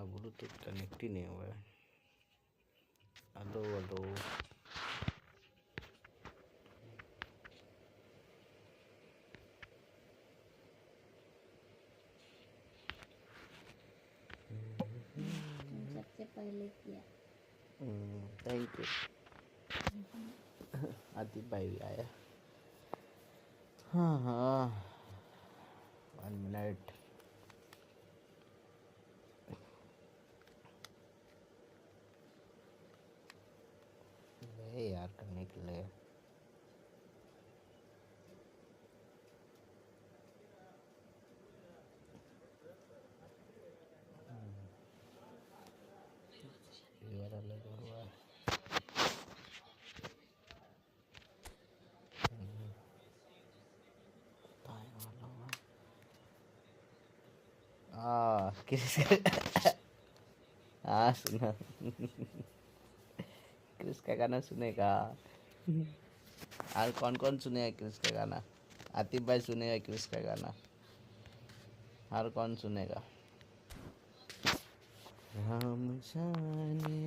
Bluetooth connect ही नहीं हुआ है। हेलो हेलो, सबसे पहले किया। Thank you. आतिफ भाई भी आया। हाँ हाँ, 1 मिनट। यार करने के लिए लगा हुआ है। किस सुना क्रिस का गाना सुनेगा। और कौन कौन सुनेगा क्रिस का गाना? आतिफ भाई सुनेगा क्रिस का गाना। और कौन सुनेगा? राम जाने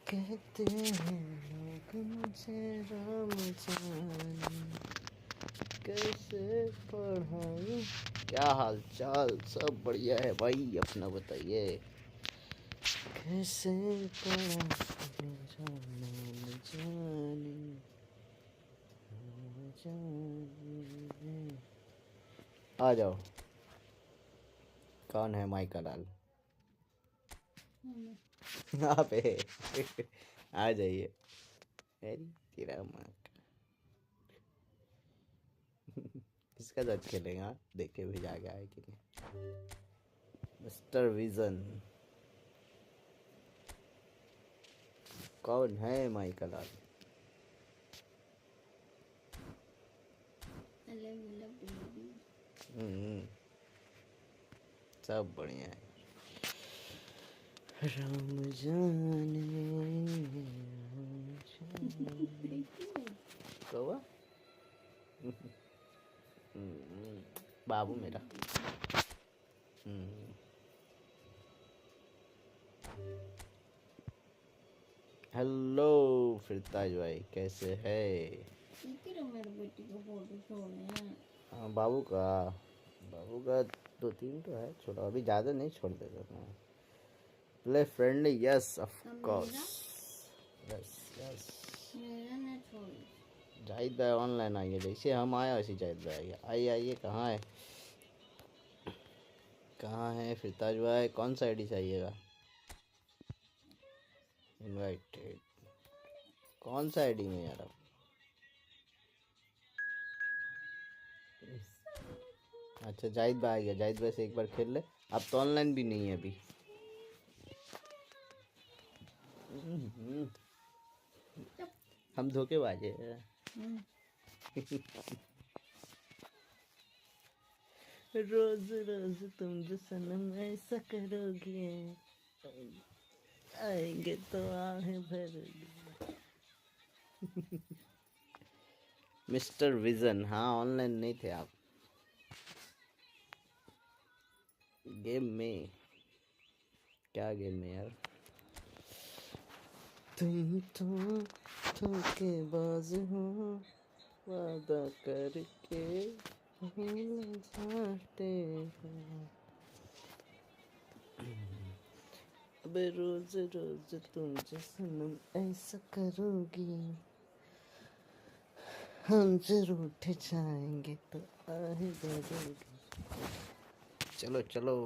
कहते हैं लोग मुझे, राम जाने कैसे पढ़ाऊं। क्या हाल चाल? सब बढ़िया है भाई, अपना बताइए। कैसे पढ़ाऊं जाने। आ जाओ। कौन है माइका लाल? आप आ जाइए। अरे तेरा माँ किसका साथ खेलेगा? देखे भी जाके आए कि नहीं। मिस्टर विजन कौन है? माइका लाल। सब बढ़िया है। राम जाने कौवा बाबू मेरा। हेलो फिरताज भाई, कैसे है? मेरे बेटी को फोटो छोड़े हैं। हाँ, बाबू का 2-3 तो है छोटा, अभी ज़्यादा नहीं छोड़ देगा। Play friendly, yes of course, yes yes. मेरा ना छोड़। जाहिद भाई ऑनलाइन आइए, जैसे हम आए वैसे जाहिद भाई आइए। आइए आइए, कहाँ है? कहाँ है फिरताज भाई? कौन सा आईडी चाहिएगा? इनवाइटेड कौन सा आईडी में यार? अच्छा, जाहिद भाई आ गया। जाहिद भाई से एक बार खेल ले। अब तो ऑनलाइन भी नहीं है अभी। हम धोखेबाज है। रोज रोज तुम जो सनम ऐसा करोगे, आएंगे तो आहें भरोगे। मिस्टर विजन, हाँ ऑनलाइन नहीं थे आप गेम में? क्या गेम में यार? तुम तो धोखेबाज हो, वादा करके भूल जाते हो। अब रोज रोज तुम जो सनम ऐसा करोगी, हम जरूर उठ जाएंगे तो आहे भरोगे। चलो चलो।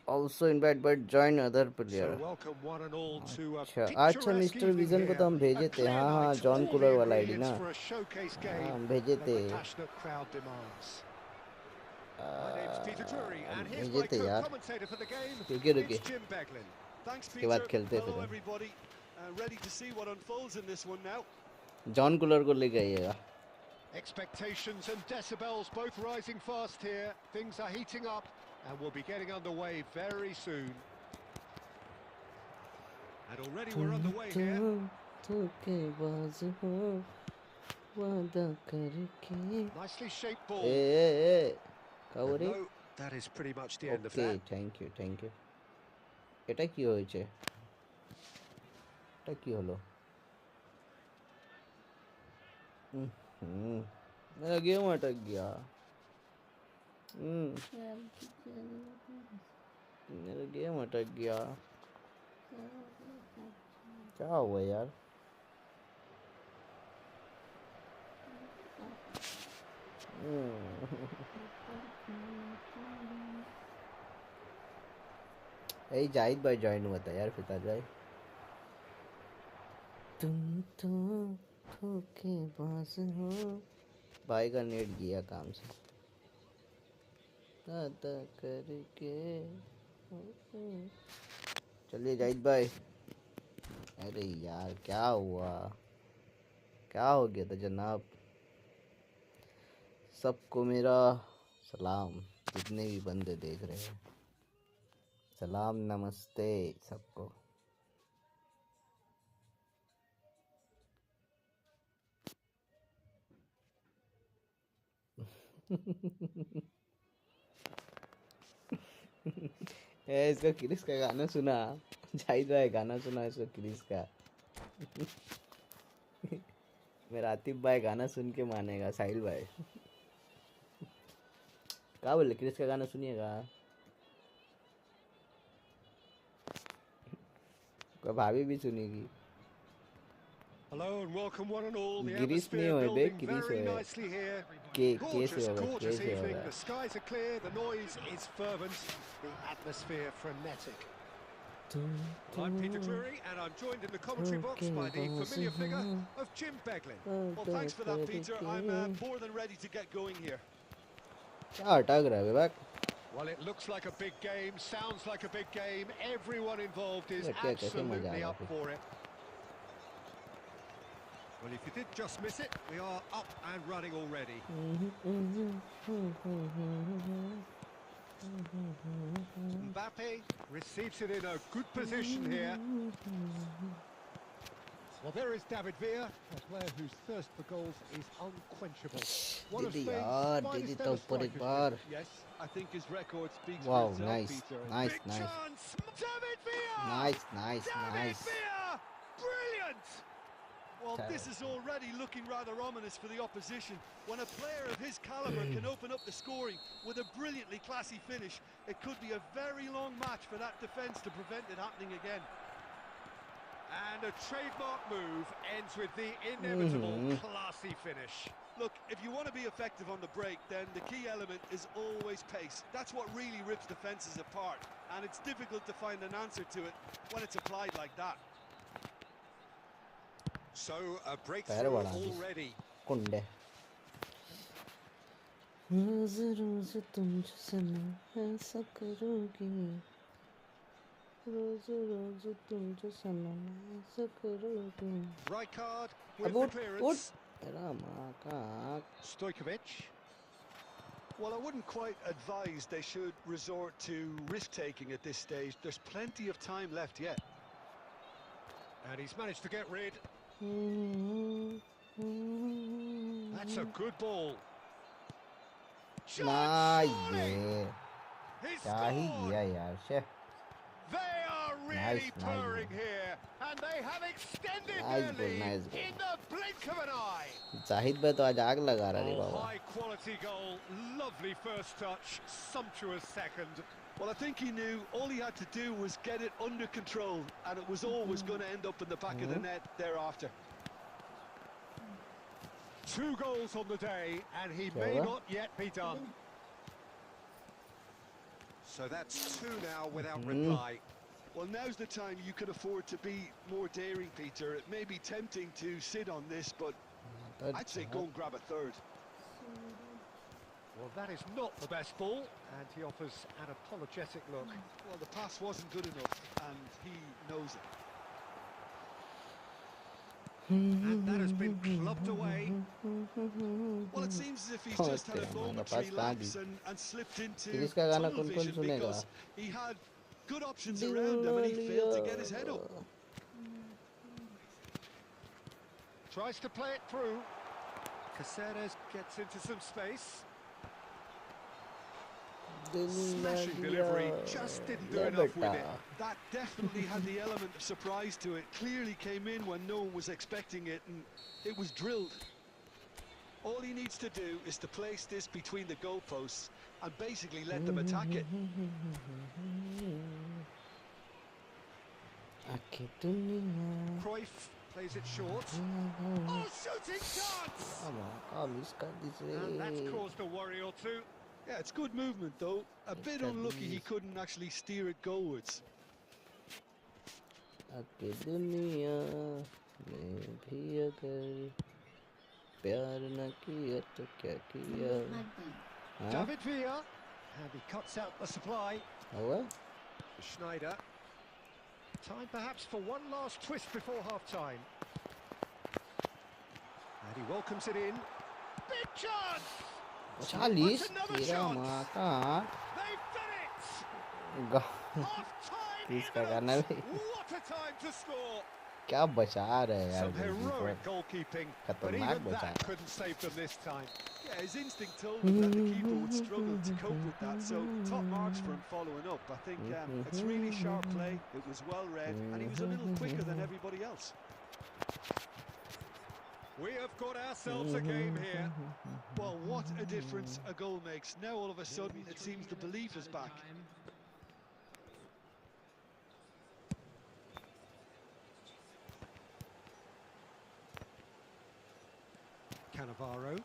also invite but join other So player. welcome one and all to a अच्छा picturesque मिस्टर evening विजन को तो here. हम A भेजे थे clear हाँ हाँ night, John all cooler the वाला आईडी ingredients ना for a showcase हाँ game हम भेजे that थे the passionate crowd demands. My name's Peter Drury, हम and here's भेजे my थे यार co-commentator for the game. रुके रुके It's Jim Beglin. Thanks, उसके बाद Peter. खेलते Hello, फिर everybody. Ready to see what unfolds in this one now. John cooler को लेके आइएगा Expectations and decibels both rising fast here. Things are heating up and we'll be getting underway very soon. And already we're underway here. Nicely shaped ball. কাউরে No, that is pretty much the end of okay that. Thank you এটা কি হয়েছে এটা কি হলো मेरा game अटक गया मेरा गेम अटक गया क्या हुआ यार यही जाहिद भाई ज्वाइन हुआ था यार पिता जाए तुम तो धोखेबाज हो भाई का नेट गया काम से दादा करके चलिए जाहिद भाई अरे यार क्या हुआ क्या हो गया था जनाब सबको मेरा सलाम जितने भी बंदे देख रहे हैं सलाम नमस्ते सबको इसका क्रिस का गाना सुना जाहिद भाई गाना सुना इसका क्रिस का मेरा आतिफ भाई गाना सुन के मानेगा साहिल भाई क्या बोले क्रिस का गाना सुनिएगा भाभी भी सुनेगी Hello and welcome one and all. The Girish नहीं atmosphere होए बे building क्रिस very होए nicely here. के Gorgeous, होगा gorgeous कैसे evening. होगा The skies are clear, the noise is fervent, the atmosphere frenetic. I'm Peter Drury and I'm joined in the commentary box by the familiar figure of Jim Beglin. Well, thanks for that, Peter. I'm more than ready to get going here. क्या अटक रहा है विवेक Well, it looks like a big game, sounds like a big game. Everyone involved is Yeah, कैसे मजा absolutely आएगा up फिर? for it. Well, if you did just miss it, we are up and running already. Mbappe receives it in a good position here. Well, there is David Villa, a player whose thirst for goals is unquenchable. One of दीदी Spain's यार दीदी finest तो ever ऊपर एक strikers. Bar Yes, I think his record speaks wow for itself, nice Peter. Nice Big nice chance! David Villa! Nice nice David nice Villa! Brilliant! Well, Terrible. this is already looking rather ominous for the opposition. When a player of his calibre can open up the scoring with a brilliantly classy finish, it could be a very long match for that defence to prevent it happening again. And a trademark move ends with the inevitable classy finish. Look, if you want to be effective on the break, then the key element is always pace. That's what really rips defences apart, and it's difficult to find an answer to it when it's applied like that. So, a breakthrough बड़ा already. कुंडे रोज रोज तुमसे मैं ऐसा करूँगी रोज रोज तुमसे मैं ऐसा करूँगी Right card with अब the उठ clearance. तेरा माँ का आँख Stojkovic. Well, I wouldn't quite advise they should resort to risk-taking at this stage. There's plenty of time left yet. And he's managed to get rid. That's a good ball. Shot, ना surely! ये He's क्या ही scored! किया यार शे They are really Nice, nice purring goal. here, and they have extended Nice their goal, lead nice goal. in the blink of an eye. Zahid भाई तो आज आग लगा रहा रे Oh, Baba high quality goal, lovely first touch, sumptuous second. Well, I think he knew all he had to do was get it under control, and it was always going to end up in the back of the net thereafter. 2 goals on the day, and he क्या may हुआ? not yet be done. So that's two now without reply. Well, now's the time you can afford to be more daring, Peter. It may be tempting to sit on this, but I'd say go and grab a third. Well, that is not the best ball, and he offers an apologetic look. Well, the pass wasn't good enough, and he knows it. And that has been clubbed away. Well, it seems as if he's just had a momentary lapse and slipped into इसका गाना tunnel कौन-कौन vision सुनेगा? because he had good options around him and he failed to get his head up. Tries to play it through. Caceres gets into some space. Smashing delivery, just didn't do enough with it. That definitely had the element of surprise to it. Clearly came in when no one was expecting it, and it was drilled. All he needs to do is to place this between the goalposts and basically let them attack it. Cruyff plays it short. Oh, shooting chance! And that's caused a worry or two. Yeah, it's good movement though. A bit unlucky he couldn't actually steer it goalwards. David Villa, and he cuts out the supply. Schneider. Time perhaps for one last twist before half-time. And he welcomes it in. Big chance! 40 तेरा माँ का They've done it! Half-time इसका गाना भी What a time to score! क्या बचा रहे हैं यार Some heroic goalkeeping, but खतरनाक even बचा that couldn't save them this time. Yeah, his instinct told him that the keeper would struggle to cope with that, so top marks for him following up. I think it's really sharp play, it was well read, and he was a little quicker than everybody else. We have got ourselves a game here. Well, what a difference a goal makes. Now all of a sudden it seems the belief is back. Cannavaro.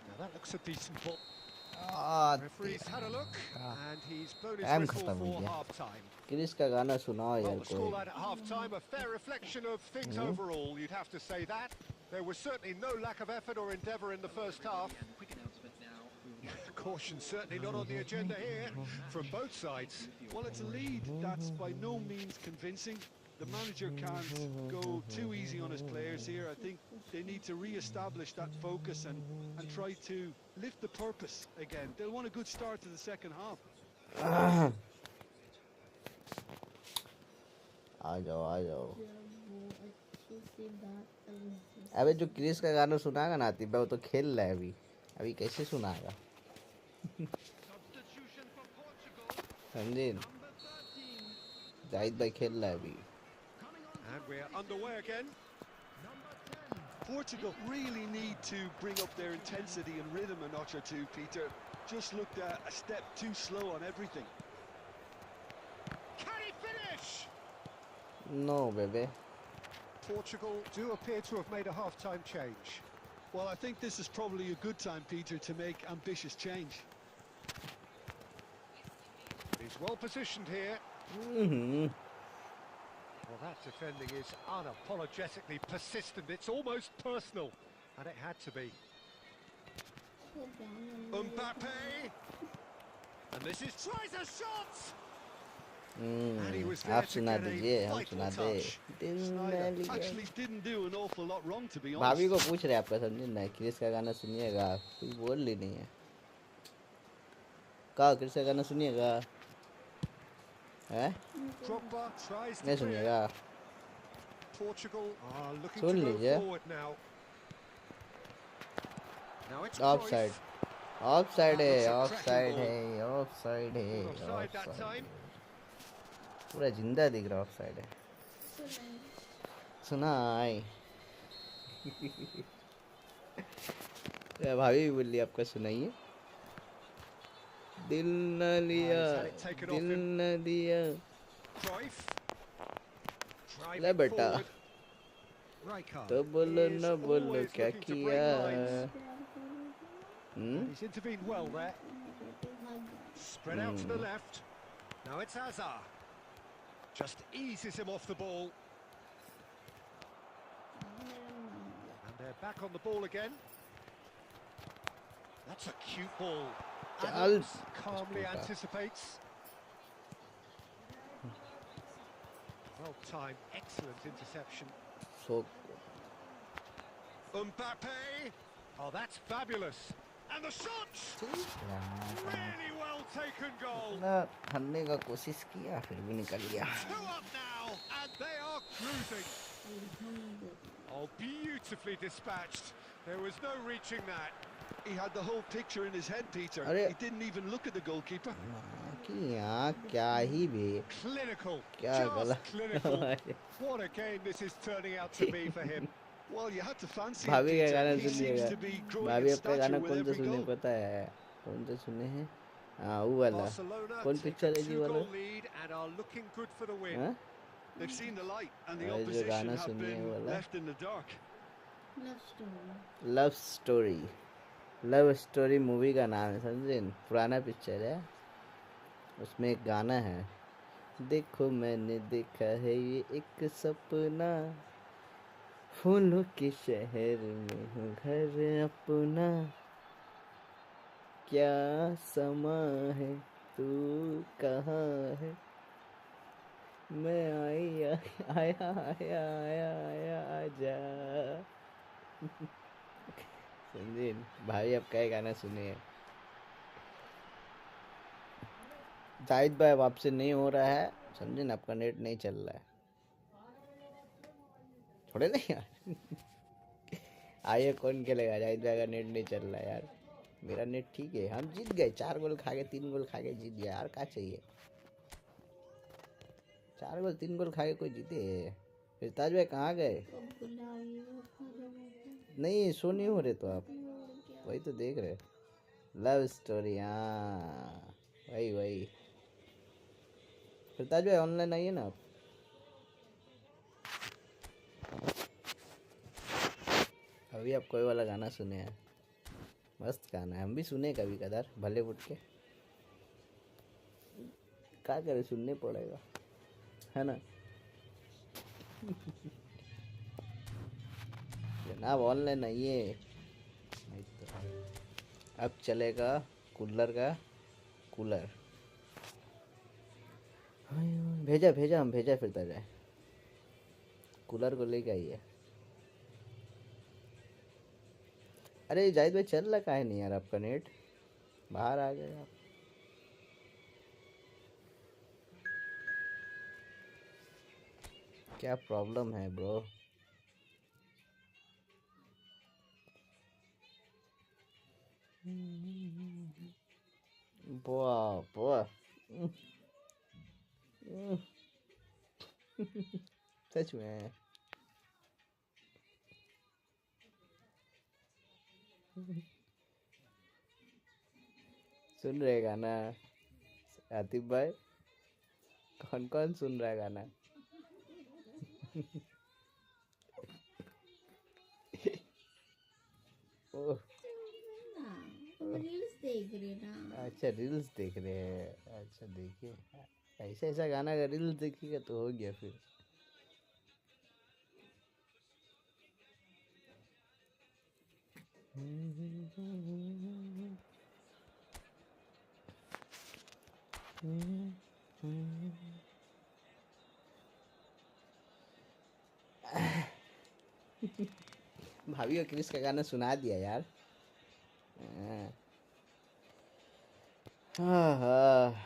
Now that looks a decent ball. Referee's had a look, and he's blown his whistle for half-time. Chris का गाना सुनाओ Well, यार the कोई scoreline at half-time, a fair reflection of things overall, you'd have to say that. There was certainly no lack of effort or endeavour in the first half. Caution certainly not on the agenda here from both sides. Well, it's a lead that's by no means convincing. The manager can't go too easy on his players here. I think they need to re-establish that focus and try to lift the purpose again. They'll want a good start to the second half. आ जाओ अबे जो Chris का गाना सुनाएगा ना तिब्बा वो तो खेल रहा है अभी कैसे सुनाएगा समझे जाहिद भाई खेल रहा है अभी And we're underway again. Portugal really need to bring up their intensity and rhythm a notch or two, Peter. Just looked a step too slow on everything. Can he finish? No, baby. Portugal do appear to have made a half-time change. Well, I think this is probably a good time, Peter, to make ambitious change. He's well positioned here. Well, that defending is unapologetically persistent. It's almost personal, and it had to be. Mbappe! And this is tries a shot! And he was there to get a vital touch. Schneider actually didn't do an awful lot wrong, to be honest. भाभी को पूछ रहे आपका समझे ना Chris का गाना सुनिएगा कोई बोल ही नहीं है कहा क्रिस का गाना सुनिएगा हैं नहीं सुनिएगा Portugal are looking soon to go लीजिए forward now. Now it's offside offside है that time. पूरा जिंदा दिख रहा ऑफसाइड है सुनाई भाभी भी बोल रही आपका सुनाइए दिल न लिया दिल न दिया ले बेटा तो बोलो न बोलो क्या किया He's intervened well there. Spread out to the left. Now it's Hazard. Just eases him off the ball. And they're back on the ball again. That's a cute ball. Adams calmly anticipates. Well timed, excellent interception. So Mbappe. Oh, that's fabulous. And the shot! Really well taken goal. हरने का कोशिश किया फिर भी निकल गया. 2 up now, and they are cruising. Oh, beautifully dispatched. There was no reaching that. He had the whole picture in his head, Peter. अरे He didn't even look at the goalkeeper. कि यहाँ क्या ही भी Clinical. क्या Just गलत. clinical. What a game this is turning out to be for him. Well, you had to fancy it, भाभी का Peter. गाना He seems सुनिएगा. to be growing भाभी in आपका गाना stature with कौन सा every सुने goal. पता है? कौन सा सुने हैं? हाँ वो वाला. Barcelona कौन take पिक्चर a है जी वाला? 2-goal lead and are looking good for the win. हाँ? They've seen the light, and the जो opposition गाना have सुनिए been वाला. left in the dark. Love story. Love story. Love story movie का नाम है, समझे? पुराना पिक्चर है. उसमें एक गाना है. देखो मैंने देखा है ये एक सपना, फूलों के शहर में हूँ घर अपना, क्या समा है तू कहाँ है, मैं आया आया आया आया आया आजा. समझे? भाई अब क्या गाना सुनिए. जाहिद भाई अब आपसे नहीं हो रहा है, समझे ना? आपका नेट नहीं चल रहा है. छोड़े नहीं यार. आइए कौन खेलेगा? जाहिद भाई का नेट नहीं चल रहा है यार. मेरा नेट ठीक है. हम जीत गए. 4 गोल खा के 3 गोल खा के जीत गया यार. क्या चाहिए? 4 गोल 3 गोल खा के कोई जीते? फिर ताज भाई कहाँ गए? नहीं सो नहीं हो रहे तो आप? वही तो देख रहे. Love story. हाँ वही वही. फिर ताज भाई ऑनलाइन आइए ना आप. अभी आप कोई वाला गाना सुने हैं? मस्त गाना है. हम भी सुने कभी कदार भले उठ के. क्या करे, सुनने पड़ेगा है ना. जनाब ऑनलाइन आइए. नहीं तो अब चलेगा कूलर का कूलर. भेजा भेजा हम भेजा फिरता जाए. कूलर को लेके आइए. अरे जाहिद भाई चल रहा काहे नहीं यार आपका नेट? बाहर आ गए आप. क्या प्रॉब्लम है ब्रो? वाह वाह. सच में. सुन रहे गाना आतिफ भाई? कौन कौन सुन रहा है गाना? ओह रील्स देख रहे ना. अच्छा रील्स देख रहे हैं. अच्छा देखिए. ऐसा ऐसा गाना का रील्स देखिएगा तो हो गया फिर. भाभी को क्रिस का गाना सुना दिया यार. हाँ हाँ.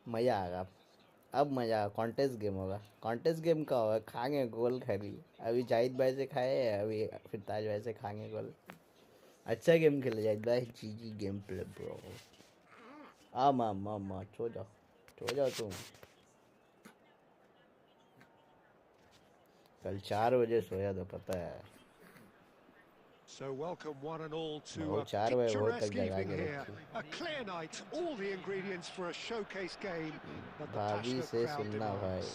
मज़ा आएगा. अब मज़ा. कॉन्टेस्ट गेम होगा. कॉन्टेस्ट गेम का होगा. खाएंगे गोल खरी. अभी जाहिद भाई से खाए, अभी फिर ताज भाई से खाएंगे गोल. अच्छा गेम खेले जाहिद भाई. जी जी गेम प्ले ब्रो. आम आम आम आम. सो जाओ तुम. कल 4 बजे सोया तो पता है. So welcome one and all to वो a 4 बजे बहुत तक picturesque जगा evening के here. रखी. A clear night, all the ingredients for a showcase game that the भाभी passionate से crowd सुनना भाई. demands.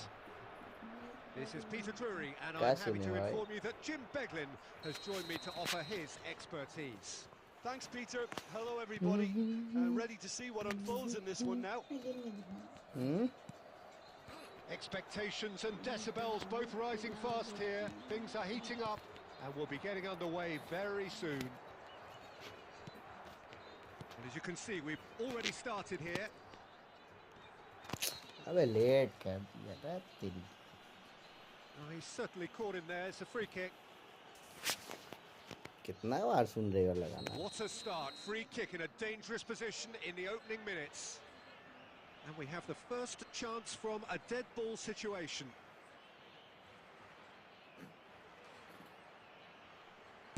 This is Peter Drury, and I'm कैसे happy नहीं to भाई? inform you that Jim Beglin has joined me to offer his expertise. Thanks, Peter. Hello, everybody. Ready to see what unfolds in this one now. Expectations and decibels both rising fast here. Things are heating up, and we'll be getting underway very soon. And as you can see, we've already started here. अबे late कर दिया था तेरी. Oh, he's certainly caught him there. It's a free kick. कितना बार सुन रहे हो लगाना? What a start. Free kick in a dangerous position in the opening minutes. And we have the first chance from a dead ball situation.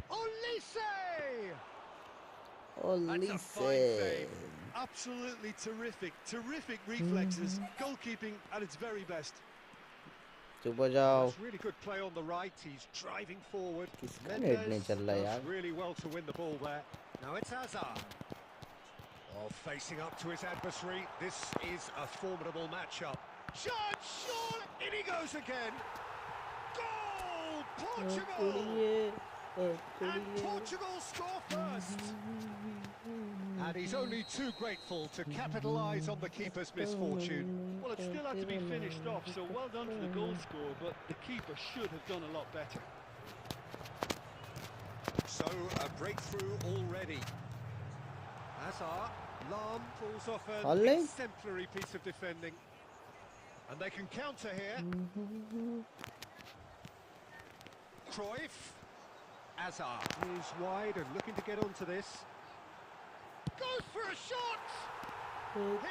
Olise! That's a fine save. Absolutely terrific. Terrific reflexes. Goalkeeping at its very best. चुप हो जाओ. That's really good play on the right. He's driving forward. किसका net नहीं चल रहा यार? Does really well to win the ball there. Now it's Hazard. Oh, facing up to his adversary. This is a formidable matchup. Shot, in he goes again. Goal! Portugal! And Portugal score first. And he's only too grateful to capitalise on the keeper's misfortune. Well, it still had to be finished off, so well done to the goal scorer, but the keeper should have done a lot better. So, a breakthrough already. Hazard, Lahm pulls off an exemplary piece of defending. And they can counter here. Cruyff. Hazard is wide and looking to get onto this. Goes for a shot!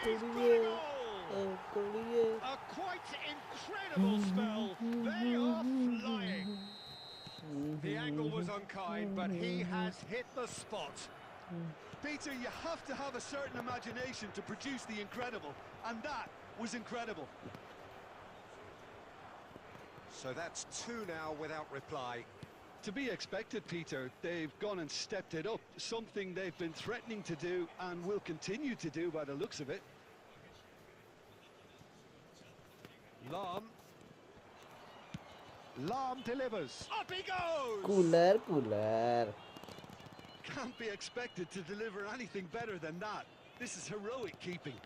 He's got a goal! A quite incredible spell. They are flying. The angle was unkind, but he has hit the spot. Peter, you have to have a certain imagination to produce the incredible, and that was incredible. So that's two now without reply. To be expected, Peter. They've gone and stepped it up, something they've been threatening to do and will continue to do by the looks of it. Lahm delivers. Up he goes! Cooler. Can't be expected to deliver anything better than that. This is heroic keeping.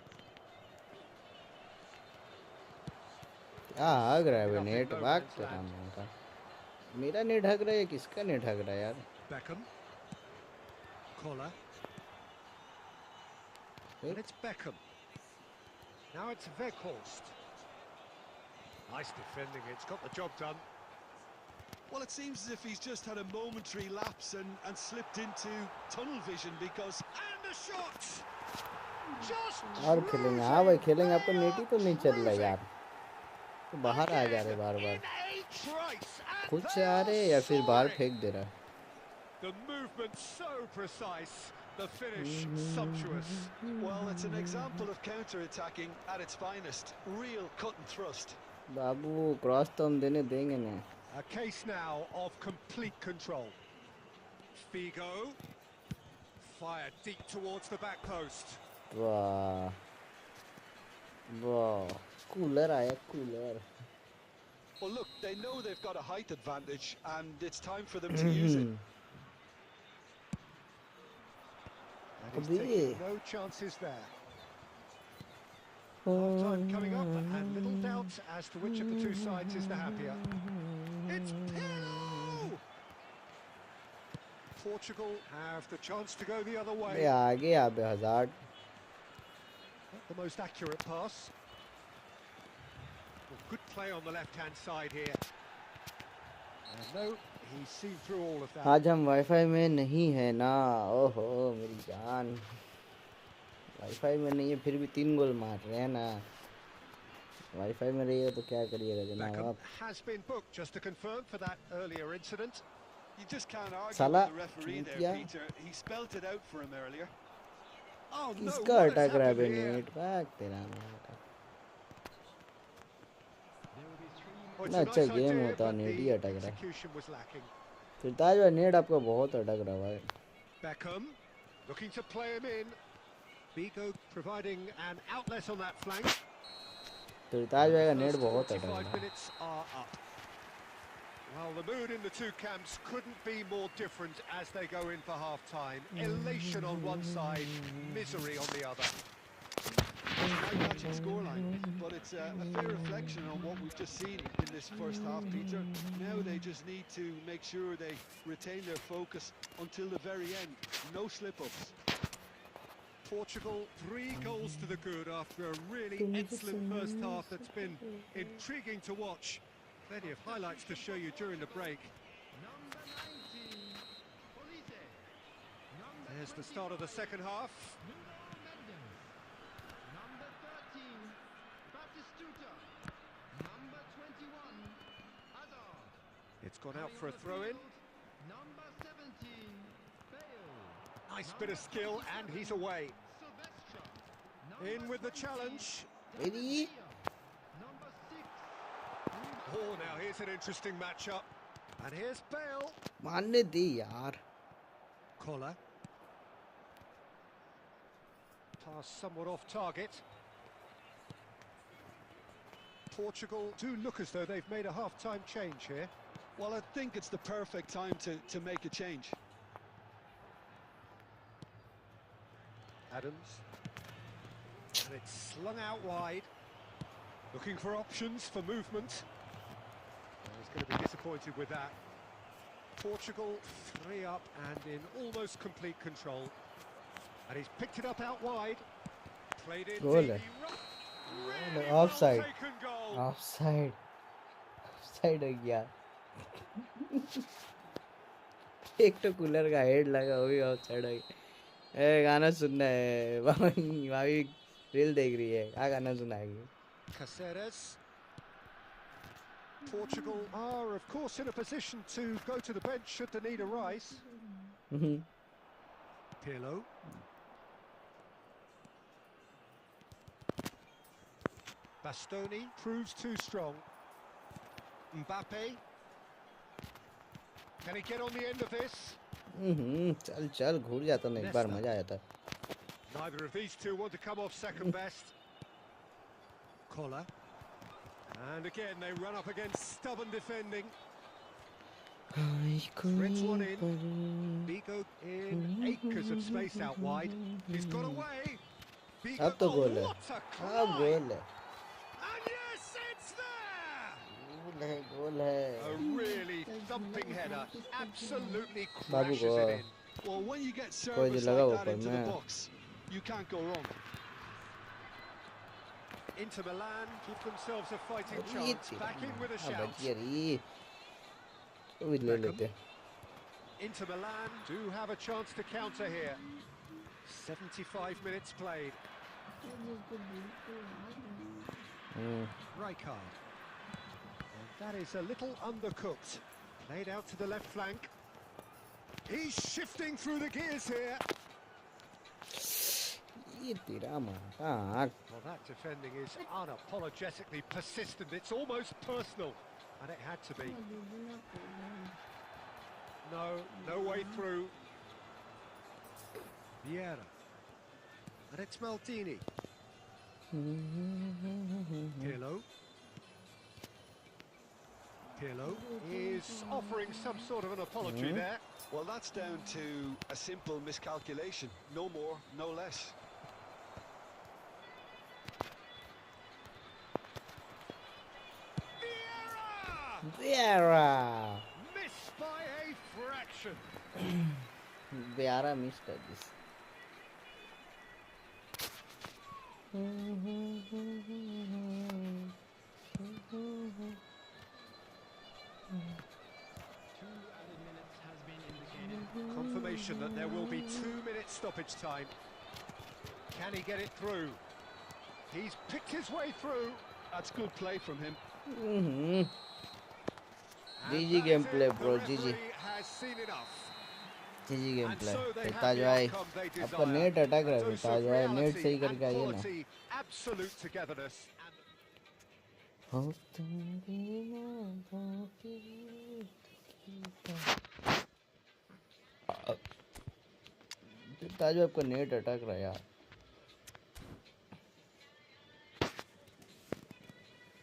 हग रहा है net भाग तेरा का. मेरा net हग रहा है किसका net हग रहा है यार? Beckham. Collar. And it's Beckham. Now it's Weghorst. Nice defending, it's got the job done. Well, it seems as if he's just had a momentary lapse and slipped into tunnel vision because... And the shot! Just और खेलेंगे. हाँ भाई खेलेंगे. आपका net ही तो नहीं चल रहा यार. तो बाहर आ जा रहे बार-बार. खुद से आ रहे या फिर बाहर फेंक दे रहा है. The movement so precise, the finish sumptuous. Well, it's an example of counter-attacking at its finest. Real cut and thrust. Babu cross तो हम देंगे ना. A case now of complete control. Figo fired deep towards the back post. वाह cooler आया cooler. Well, look, they know they've got a height advantage, and it's time for them to use it. And he's taking no chances there. Half-time coming up, and little doubt as to which of the two sides is the happier. It's Pirlo! Portugal have the chance to go the other way. आगे आबे Hazard. Not the most accurate pass. Well, good play on the left-hand side here. And no, he's seen through all of that. आज हम wifi में नहीं है ना. ओहो मेरी जान. वाईफाई में नहीं है फिर भी 3 गोल मार रहे हैं ना. वाईफाई में रहिए तो क्या करिएगा जनाब आप. Has been booked just to confirm for that earlier incident. You just can't argue Salah, with the referee there, yeah. Peter. He spelt it out for him earlier. Oh no! किसका attack रहा है net भाग तेरा. ना अच्छा game होता net ही अटक रहा है. फिर ताज भाई नेट आपका बहुत अटक रहा है. Beckham looking to play him in. Figo providing an outlet on that flank. फिर ताज भाई का नेट बहुत अटक रहा है. 45 minutes are up. Well, the mood in the two camps couldn't be more different as they go in for half-time. Elation on one side, misery on the other. Eye-catching scoreline, but it's a fair reflection on what we've just seen in this first half, Peter. Now they just need to make sure they retain their focus until the very end. No slip-ups. Portugal, 3 goals to the good after a really excellent first half that's been intriguing to watch. Plenty of highlights to show you during the break. There's the start of the second half. It's gone out for a throw-in. Nice bit of skill, and he's away. In with the challenge. Ready? Oh, now here's an interesting matchup. And here's Bale. मारने दे यार. Collar. Pass somewhat off target. Portugal do look as though they've made a half-time change here. Well, I think it's the perfect time to make a change. Adams. And it's slung out wide. Looking for options for movement. He's going to be disappointed with that. Portugal 3 up and in almost complete control. And he's picked it up out wide. Played in Goal. deep. Really Offside. well-taken goal. Offside. Offside हो गया. एक तो cooler का head लगा वो भी offside हो गया. ए गाना सुनना है. भाभी रील देख रही है. क्या गाना सुनाएगी? Caceres. Portugal are, of course, in a position to go to the bench should the need arise. Pirlo. Bastoni proves too strong. Mbappe. Can he get on the end of this? चल चल घूर जाता ना एक बार मजा आ जाता. Neither of these two want to come off second best. Collar. And again they run up against stubborn defending. Threads one in. Bigo in acres of space out wide. He's got away. Bigo, अब तो गोल है. what a अब climb! गोल है. And yes, it's there! गोल है गोल है. A really thumping header. Absolutely Babu crashes goal. it in. Well, when you get कोई service लगा like that ऊपर into the में. box, you can't go wrong. Inter Milan keep themselves a fighting ये chance. तेरा Back in with a हाँ shout. बच गया रे. तो भी ले लेते. Inter Milan do have a chance to counter here. 75 minutes played. Rijkaard. And that is a little undercooked. Played out to the left flank. He's shifting through the gears here. ये तेरा माँ. Well, that defending is unapologetically persistent. It's almost personal. And it had to be. No way through. Vieira. And it's Maldini. Pirlo. Pirlo is offering some sort of an apology there. Well, that's down to a simple miscalculation. No more, no less. Vieira. Missed by a fraction. Vieira missed this. Confirmation that there will be 2-minute stoppage time. Can he get it through? He's picked his way through. That's good play from him. And GG that is gameplay, it. bro. The GG. referee has seen enough. GG And gameplay. so they have Taj the भाई outcome they आपका desire. Net अटक रहा A है. dose Taj of भाई net reality सही and करके आइए ना. quality, absolute togetherness. ताज भाई आपका नेट अटक रहा है यार.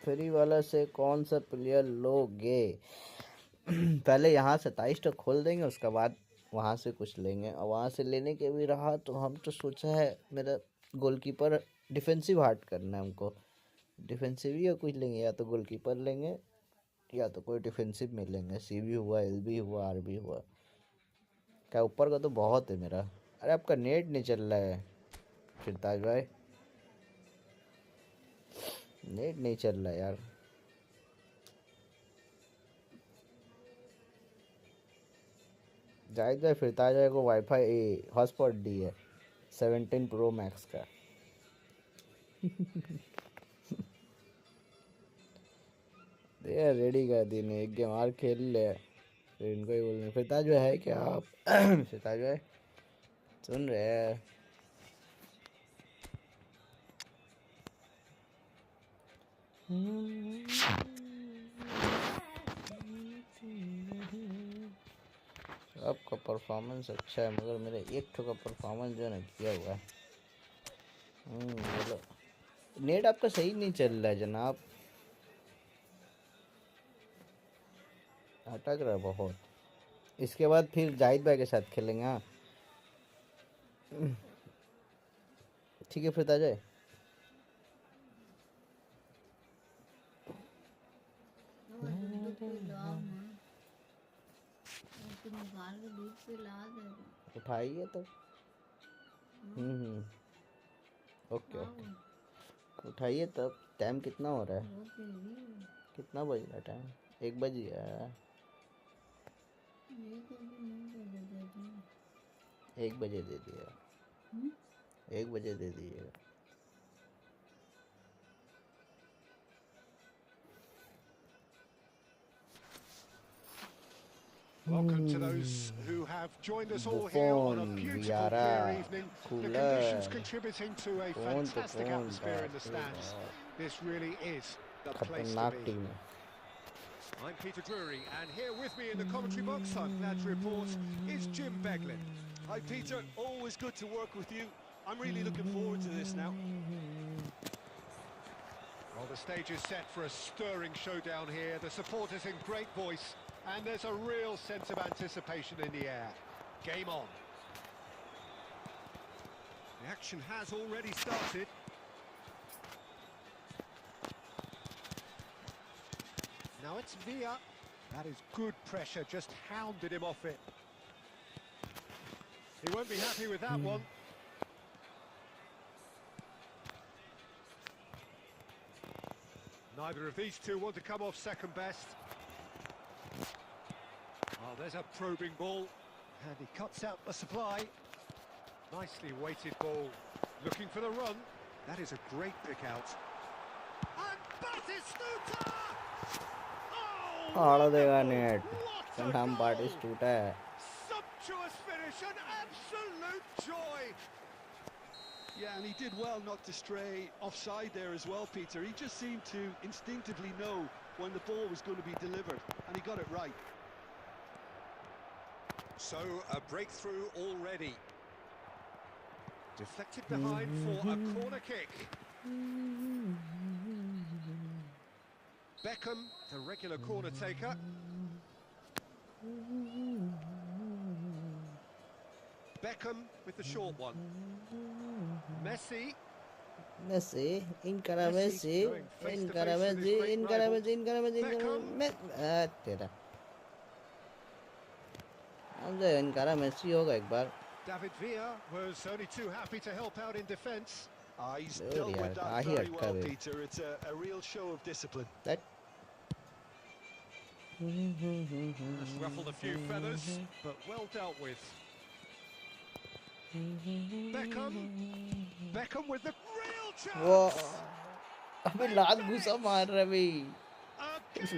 फ्री वाला से कौन सा प्लेयर लोगे? पहले यहाँ 27 तो खोल देंगे, उसके बाद वहाँ से कुछ लेंगे। और वहाँ से लेने के भी रहा तो हम तो सोचा है मेरा गोलकीपर डिफेंसिव हार्ट करना है हमको। डिफेंसिव ही कुछ लेंगे, या तो गोलकीपर लेंगे या तो कोई डिफेंसिव में लेंगे। सीबी हुआ, एलबी हुआ, आरबी हुआ। क्या ऊपर का तो बहुत है मेरा। अरे आपका नेट नहीं चल रहा है फिरताज भाई, नेट नहीं चल रहा है यार। जाहिद भाई फिरताज भाई को वाईफाई हॉटस्पॉट दी है 17 प्रो मैक्स का। यार रेडी कर दी ने, एक गेम और खेल ले फिर इनको ही बोलने। फिरताज भाई है क्या आप? फिरताज भाई सुन रहे हैं? आपका परफॉर्मेंस अच्छा है मगर मेरे एक ठो का परफॉर्मेंस जो है ना किया हुआ है। बोलो, नेट आपका सही नहीं चल रहा है जनाब, अटक रहा है बहुत। इसके बाद फिर जाहिद भाई के साथ खेलेंगे। हाँ ठीक है फिर आ जाए। और दूध पिलाओ ना, तुम निकाल के दूध पिला दे। उठाइए तो। ओके ओके, उठाइए तब। टाइम कितना हो रहा है? कितना बज रहा है टाइम? 1 बज गया है। 1 बजे दे दिया, 1 बजे दे दिए। Welcome to those who have joined us all here on a beautiful clear evening. The conditions contributing to a fantastic atmosphere in the stands. This really is the place to be. I'm Peter Drury, and here with me in the commentary box, I'm glad to report, is Jim Beglin. Hi Peter, always good to work with you. I'm really looking forward to this now. Well, the stage is set for a stirring showdown here. The supporters in great voice, and there's a real sense of anticipation in the air. Game on. The action has already started. Now it's Villa. That is good pressure, just hounded him off it. He won't be happy with that one. Neither of these two want to come off second best. Oh, there's a probing ball, and he cuts out the supply. Nicely weighted ball, looking for the run. That is a great pick out. And Batistuta! आड़ा देगा net, हम बाटिस्टूटा है। Sumptuous finish, an absolute joy. Yeah, and he did well not to stray offside there as well, Peter. He just seemed to instinctively know when the ball was going to be delivered, and he got it right. So, a breakthrough already. Deflected behind for a corner kick. Beckham, the regular corner taker. Beckham with the short one. Messi. Messi, encara Messi, encara Messi, encara Messi, encara Messi, तेरा अब जो encara Messi होगा एक बार। David Villa was only too happy to help out in defence. He's dealt with that very well, Peter. It's a real show of discipline. That That's ruffled a few feathers, but well dealt with. Beckham with the real chance. वो अबे लात घुसा मार रहा है भाई,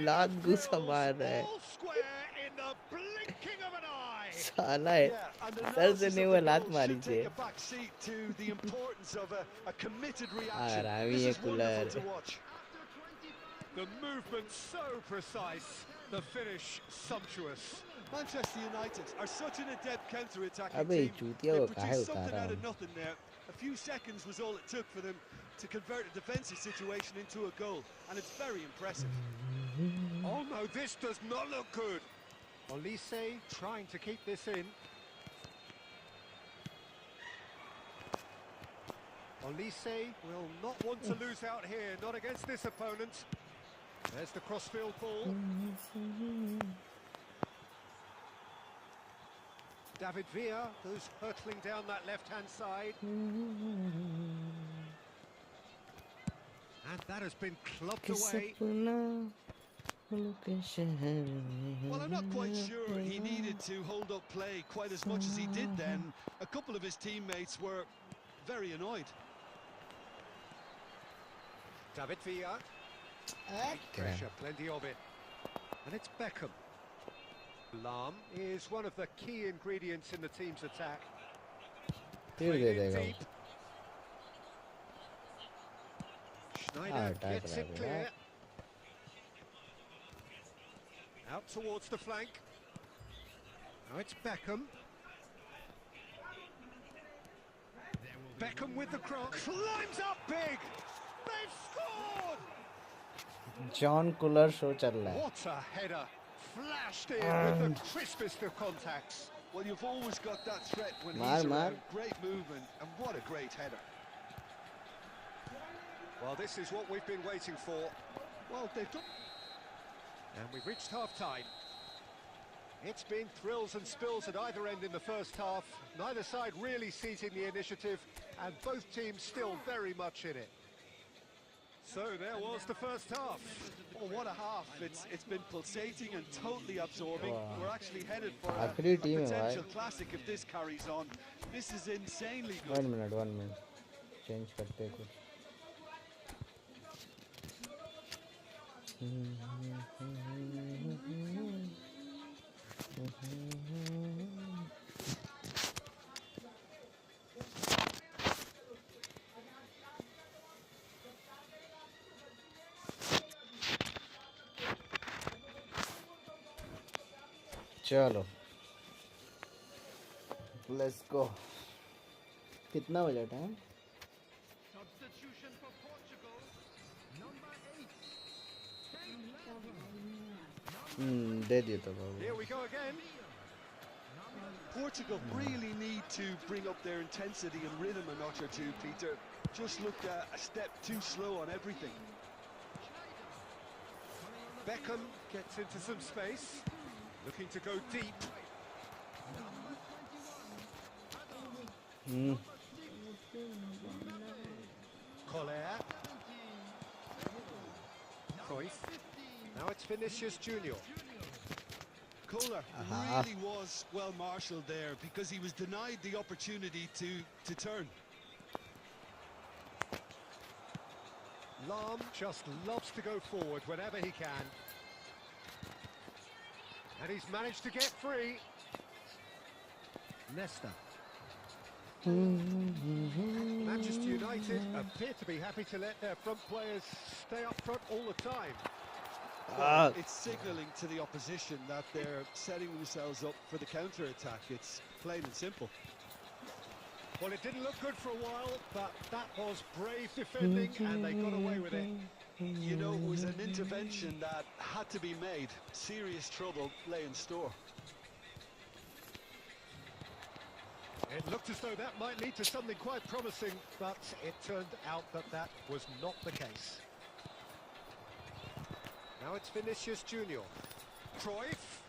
लात घुसा मार रहा है साला है, सर से नहीं वो लात मारी थी। आरामी है cooler. The movement so precise, the finish sumptuous. Manchester United are such an adept counter-attacking अबे team. चूतिया They को काहे produced उतारा something out हूँ? of nothing there. A few seconds was all it took for them to convert a defensive situation into a goal, and it's very impressive. Oh no, this does not look good. Olise trying to keep this in. Olise will not want to lose out here, not against this opponent. There's the crossfield ball. David Villa, who's hurtling down that left-hand side. And that has been clubbed away. Well, I'm not quite sure he needed to hold up play quite as much as he did then. A couple of his teammates were very annoyed. David Villa. Pressure, plenty of it. And it's Beckham. Lam is one of the key ingredients in the team's attack. Played in deep. Schneider gets it clear. Out towards the flank. Now it's Beckham. Beckham with the cross. Climbs up big. They've scored. John cooler show चल रहा है. What a header. Flashed in with the crispest of contacts. Well, you've always got that threat when he's around. Great movement, and what a great header. Well, this is what we've been waiting for. Well, they've done... And we've reached half-time. It's been thrills and spills at either end in the first half. Neither side really seizing the initiative, and both teams still very much in it. So there was the first half. Oh, what a half. It's been pulsating and totally absorbing. Wow. We're actually headed for a potential classic if this carries on. This is insanely good. 1 minute. Change करते हैं कुछ. चलो let's go. कितना बजा time? Substitution for Portugal. Number 8. दे दिया तो बाबू. Here we go again. Portugal really need to bring up their intensity and rhythm a notch or two, Peter. Just looked a step too slow on everything. Beckham gets into some space. Looking to go deep. Collier. Cruyff. Now it's Vinicius Junior. Kohler really was well marshalled there because he was denied the opportunity to turn. Lam just loves to go forward whenever he can. And he's managed to get free. Nesta. Manchester United appear to be happy to let their front players stay up front all the time. Well, it's signalling to the opposition that they're setting themselves up for the counter-attack. It's plain and simple. Well, it didn't look good for a while, but that was brave defending, and they got away with it. You know, it was an intervention that had to be made. Serious trouble lay in store. It looked as though that might lead to something quite promising, but it turned out that that was not the case. Now it's Vinicius Junior. Cruyff.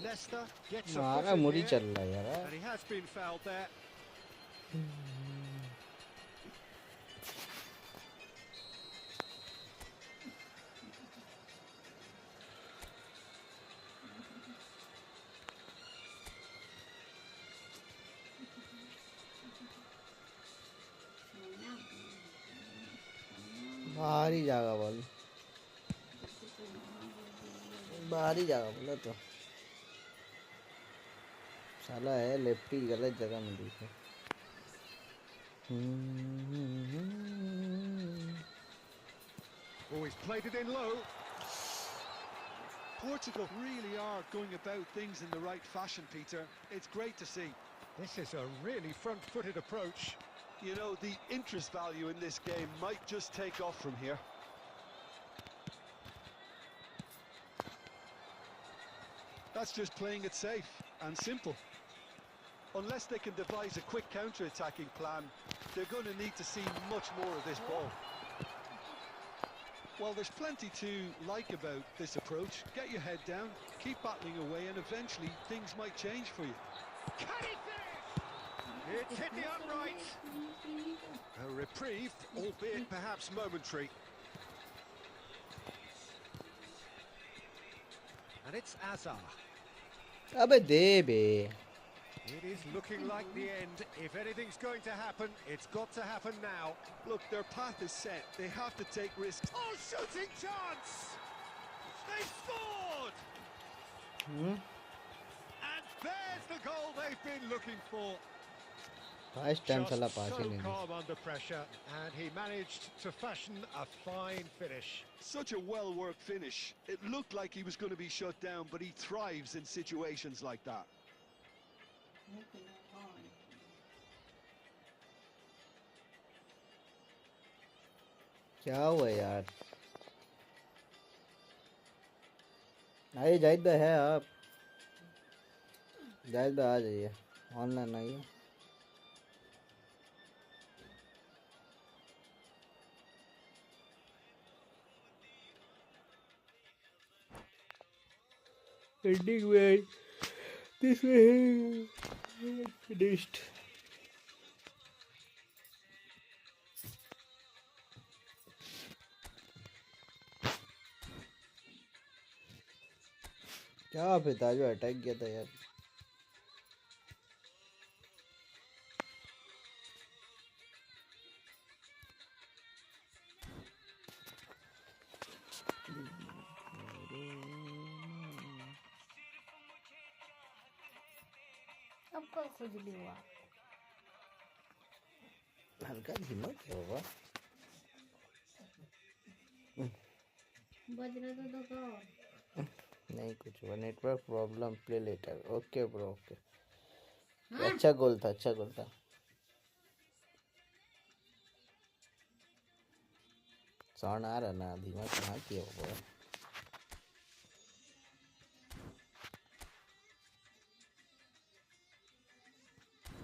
Nesta gets a foot in here, and he has been fouled there. बाहरी जाएगा ball. बाहरी जाएगा बोला तो साला है lefty गलत जगह में देखो. Oh, he's played it in low. Portugal really are going about things in the right fashion, Peter. It's great to see. This is a really front-footed approach. You know, the interest value in this game might just take off from here. that's just playing it safe and simple. Unless they can devise a quick counter-attacking plan, they're going to need to see much more of this ball. Well, there's plenty to like about this approach. Get your head down, keep battling away, and eventually things might change for you. Can he finish? It's hit the upright. A reprieve, albeit perhaps momentary. And it's Azar. अबे दे बे. It is looking like the end. If anything's going to happen, it's got to happen now. Look, their path is set. They have to take risks. Oh, shooting chance! They scored! And there's the goal they've been looking for. First time साला Just पास ही so नहीं. calm under pressure, and he managed to fashion a fine finish. Such a well-worked finish. It looked like he was going to be shut down, but he thrives in situations like that. क्या हुआ यार? आइए जाहिद भाई है आप. जाहिद भाई आ जाइए. Online आइए. Ending way. This way. Finished. क्या पिताजी अटैक किया था यार. अब कब खुजली हुआ? हल्का धीमा क्यों होगा? बज रहा था तो कहो. नहीं कुछ हुआ. Network problem. Play later. Okay bro okay. अच्छा गोल था. अच्छा गोल था. साउंड आ रहा ना. धीमा कहाँ किया होगा.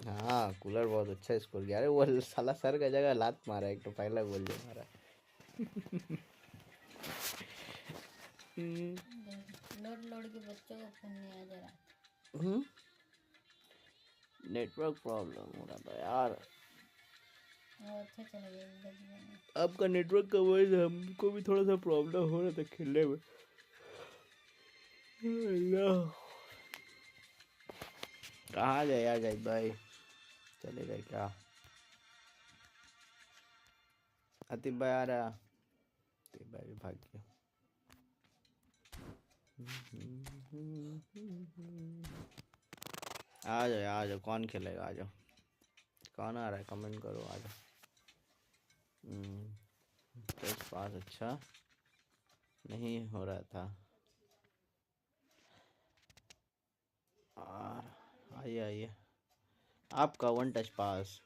हाँ कूलर बहुत अच्छा स्कोर किया. अरे वो साला सर का जगह लात मारा. एक तो पहला गोल जो मारा. लोड के बच्चों को फोन नहीं आ जरा. नेटवर्क प्रॉब्लम हो रहा था यार. अच्छा चला गया. आपका नेटवर्क का वजह से हमको भी थोड़ा सा प्रॉब्लम हो रहा था खेलने में. कहाँ गए यार जाहिद भाई? चले गए क्या? अतीब भाई आ रहा. अतीब भाई भी भाग गया. आ जाओ आ जाओ. कौन खेलेगा? आ जाओ. कौन आ रहा है? कमेंट करो. आ जाओ. टेस्ट पास अच्छा नहीं हो रहा था. और आइए आइए. आपका वन टच पास.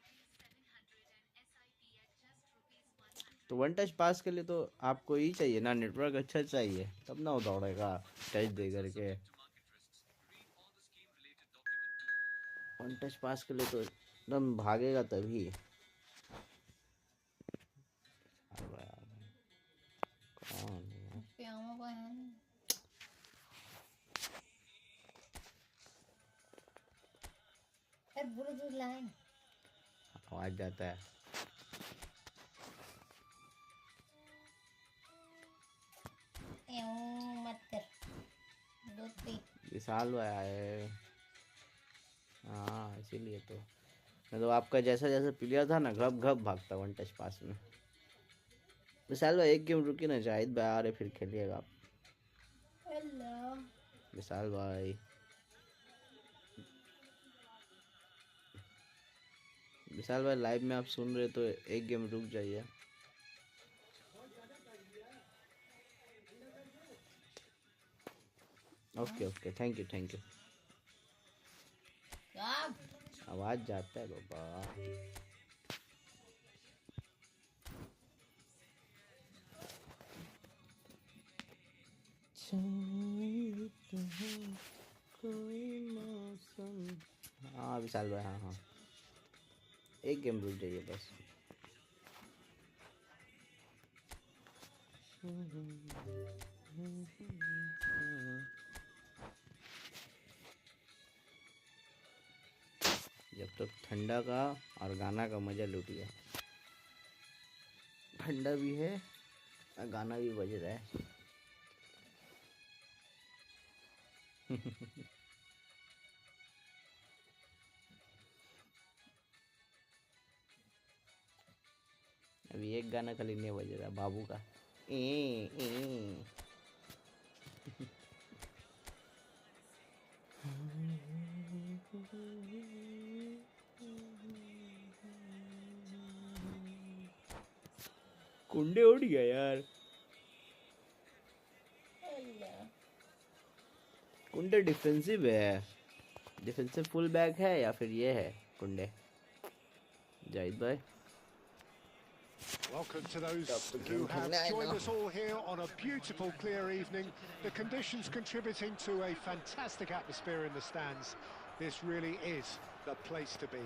तो वन टच पास के लिए तो आपको ही चाहिए ना. नेटवर्क अच्छा चाहिए तब ना वो दौड़ेगा टच दे करके. वन टच पास के लिए तो एकदम भागेगा तभी. कौन है? प्यामा का है ना. Bluetooth line. आवाज जाता है. मत कर. दूध पी. विशाल भाई आए. हाँ इसीलिए तो. मैं तो आपका जैसा जैसा प्लेयर था ना घप घप भागता वन टच पास में. विशाल भाई एक गेम रुकी ना. जाहिद भाई आ रहे फिर खेलिएगा आप. हेलो विशाल भाई. विशाल भाई लाइव में आप सुन रहे तो एक गेम रुक जाइए. Okay okay. Thank you thank you. आवाज जाता है बाबा. कोई मौसम। हाँ विशाल भाई, हाँ हाँ, एक गेम रुक जाइए बस। जब तक ठंडा का और गाना का मजा लूटिए। ठंडा भी है और गाना भी बज रहा है। अभी एक गाना खाली नहीं बज रहा बाबू का। ए। कुंडे उड़ गया यार। कुंडे डिफेंसिव है, डिफेंसिव फुल बैक है या फिर ये है कुंडे? जाहिद भाई, Welcome to those who have joined us all here on a beautiful, clear evening. The conditions contributing to a fantastic atmosphere in the stands. This really is the place to be.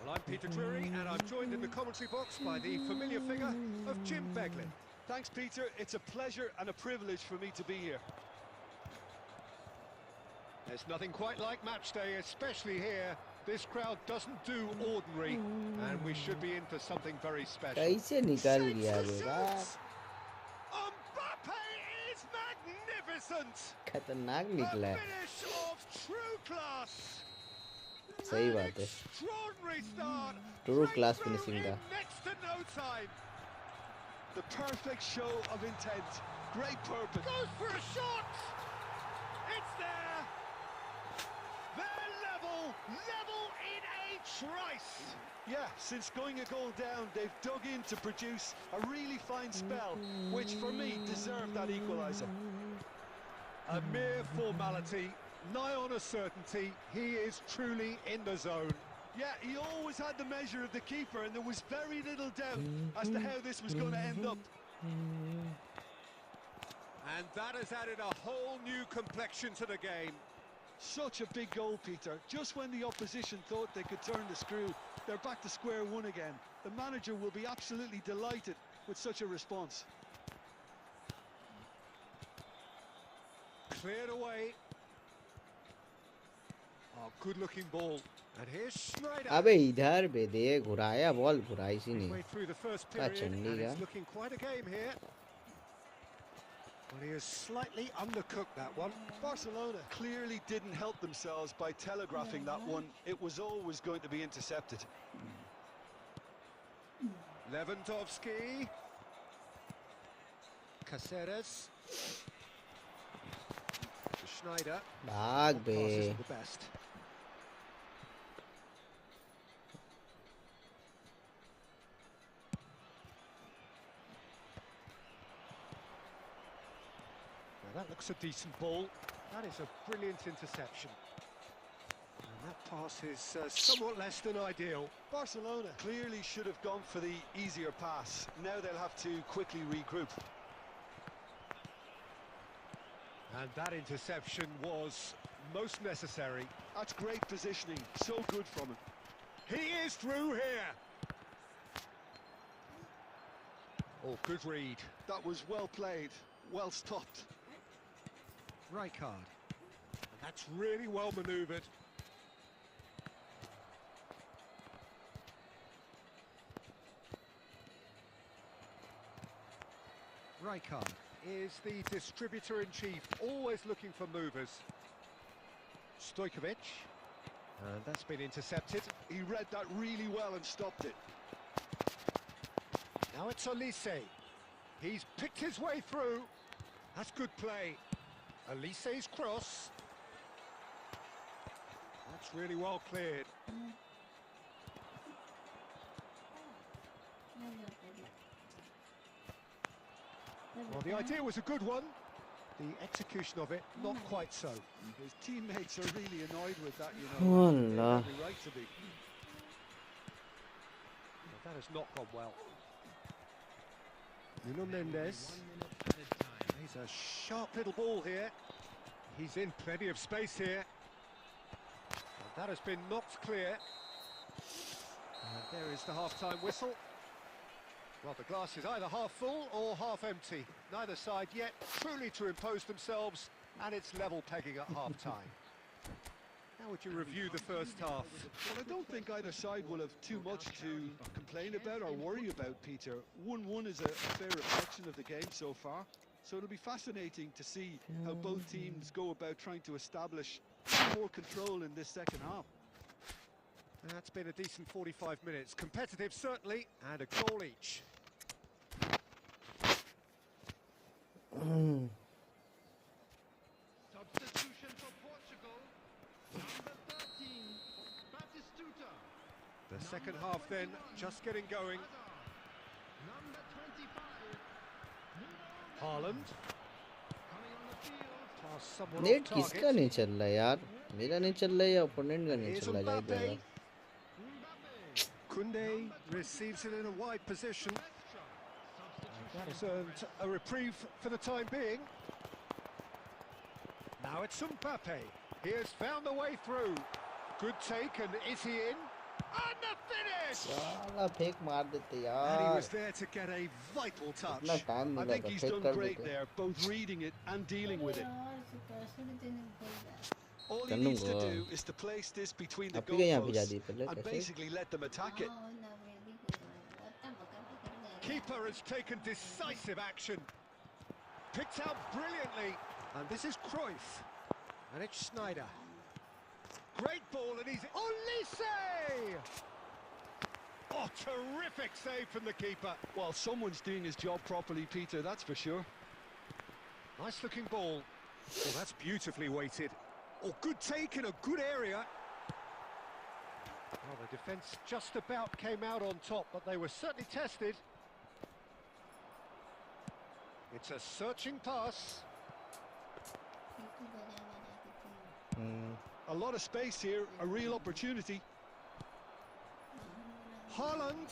Well, I'm Peter Drury, and I'm joined in the commentary box by the familiar figure of Jim Beglin. Thanks, Peter. It's a pleasure and a privilege for me to be here. There's nothing quite like match day, especially here. This crowd doesn't do ordinary, and we should be in for something very special. कैसे निकल गया बेटा? Mbappe is magnificent. खतरनाक निकला A है। finish of true class. सही बात है। Extraordinary start. True class Breakthrough finishing in का। next to no time. The perfect show of intent. Great purpose. Goes for a shot. It's there. They're level in a trice. Yeah, since going a goal down, they've dug in to produce a really fine spell, which for me deserved that equaliser. A mere formality, nigh on a certainty. He is truly in the zone. Yeah, he always had the measure of the keeper, and there was very little doubt as to how this was going to end up. And that has added a whole new complexion to the game. Such a big goal, Peter. Just when the opposition thought they could turn the screw, they're back to square one again. The manager will be absolutely delighted with such a response. Cleared away. Oh, good-looking ball. And here's Schneider. अबे इधर पे दे, घुराया ball, घुराई सी Midway नहीं। through the first क्या period, Chandi and का। it's looking quite a game here. Well, he has slightly undercooked that one. Barcelona clearly didn't help themselves by telegraphing that one. It was always going to be intercepted. Lewandowski. Caceres. To Schneider. भाग बे। Pass isn't the best. Now that looks a decent ball. That is a brilliant interception. And that pass is somewhat less than ideal. Barcelona clearly should have gone for the easier pass. Now they'll have to quickly regroup. And that interception was most necessary. That's great positioning. So good from him. He is through here. Oh, good read. That was well played. Well stopped. Rijkaard. And that's really well manoeuvred. Rijkaard is the distributor-in-chief, always looking for movers. Stojkovic. And that's been intercepted. He read that really well and stopped it. Now it's Olise. He's picked his way through. That's good play. Olise's cross. That's really well cleared. Well, the idea was a good one. The execution of it, not quite so. His teammates are really annoyed with that, you know. They have every right to be. But that has not gone well. Nuno Mendes. He's a sharp little ball here. He's in plenty of space here. And that has been knocked clear. And there is the half-time whistle. Well, the glass is either half full or half empty. Neither side yet truly to impose themselves, and it's level pegging at half-time. How would you review the first half? Well, I don't think either side will have too much to complain about or worry about, Peter. 1-1 is a fair reflection of the game so far. So it'll be fascinating to see how both teams go about trying to establish more control in this second half. That's been a decent 45 minutes. Competitive, certainly, and a goal each. Substitution for Portugal. Number 13, Batistuta. The second half then, just getting going. Number 25, Haaland. coming on the field. Pass somewhat net off किसका target. नहीं चल रहा यार? मेरा नहीं चल रहा या ओपोनेंट का नहीं Here's चल रहा? जाए Mbappe. देगा। Koundé receives it in a wide position. That has earned a reprieve for the time being. Now it's Mbappe. He has found the way through. Good take, and is he in? And the finish! साला fake मार देते And he यार। was there to get a vital touch. इतना time I मिला think था he's fake done कर great देते। there, both reading it and dealing with it. यार कैसे भी तेने खोल दिया All he needs to चलूंगा। do is to place this between the आपकी क्या यहाँ पे जा goalposts दी पहले and कैसे? basically let them attack it. हाँ ना मेरी खोल रहा है तब बका बका गया Keeper has taken decisive action. Picked out brilliantly. And this is Cruyff. And it's Schneider. Great ball, and he's... Olise! Oh, terrific save from the keeper. Well, someone's doing his job properly, Peter, that's for sure. Nice-looking ball. Well, that's beautifully weighted. Oh, good take in a good area. Well, the defence just about came out on top, but they were certainly tested. It's a searching pass. तू बजा बजा के A lot of space here, a real opportunity. Haaland.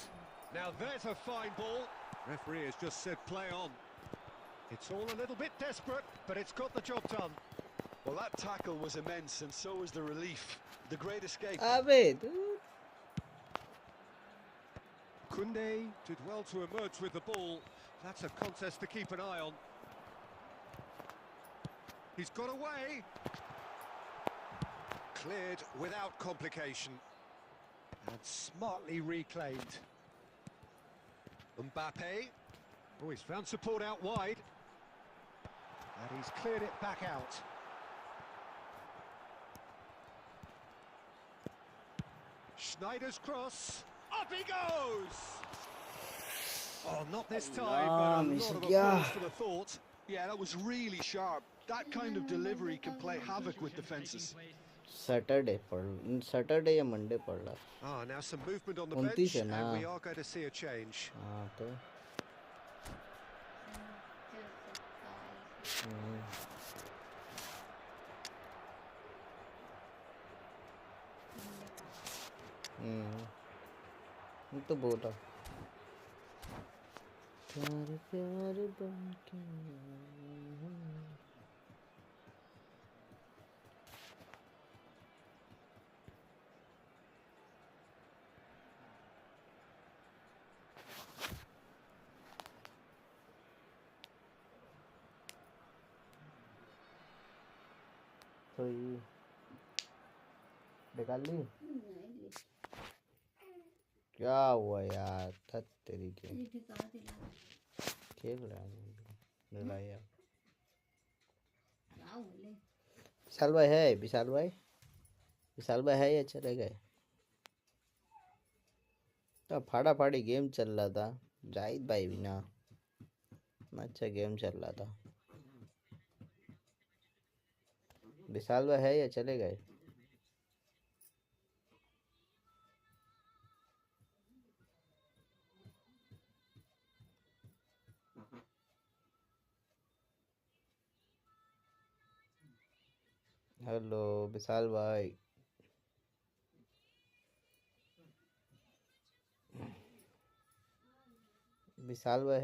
Now there's a fine ball. Referee has just said play on. It's all a little bit desperate, but it's got the job done. Well, that tackle was immense, and so was the relief. The great escape. अबे तू Koundé did well to emerge with the ball. That's a contest to keep an eye on. He's got away. Cleared without complication. And smartly reclaimed. Mbappe. Oh, he's found support out wide. And he's cleared it back out. Schneider's cross. Up he goes! Oh, not this time, but a lot of applause for the thought. Yeah, that was really sharp. That kind of delivery can play havoc with defences. Saturday या Monday पड़ रहा। Ah, now some movement on the 29 bench, है and ना। we are going to see a change. हाँ तो तो बोला प्यार प्यार बन के तो ये निकाल ली क्या हुआ यार थक तेरी के ये ठिका दिला खेल रहा है लड़ाई क्या बोले विशाल भाई है या चले गए तो फाड़ा फाड़ी गेम चल रहा था जाहिद भाई भी ना अच्छा गेम चल रहा था विशाल भाई है या चले गए हेलो विशाल भाई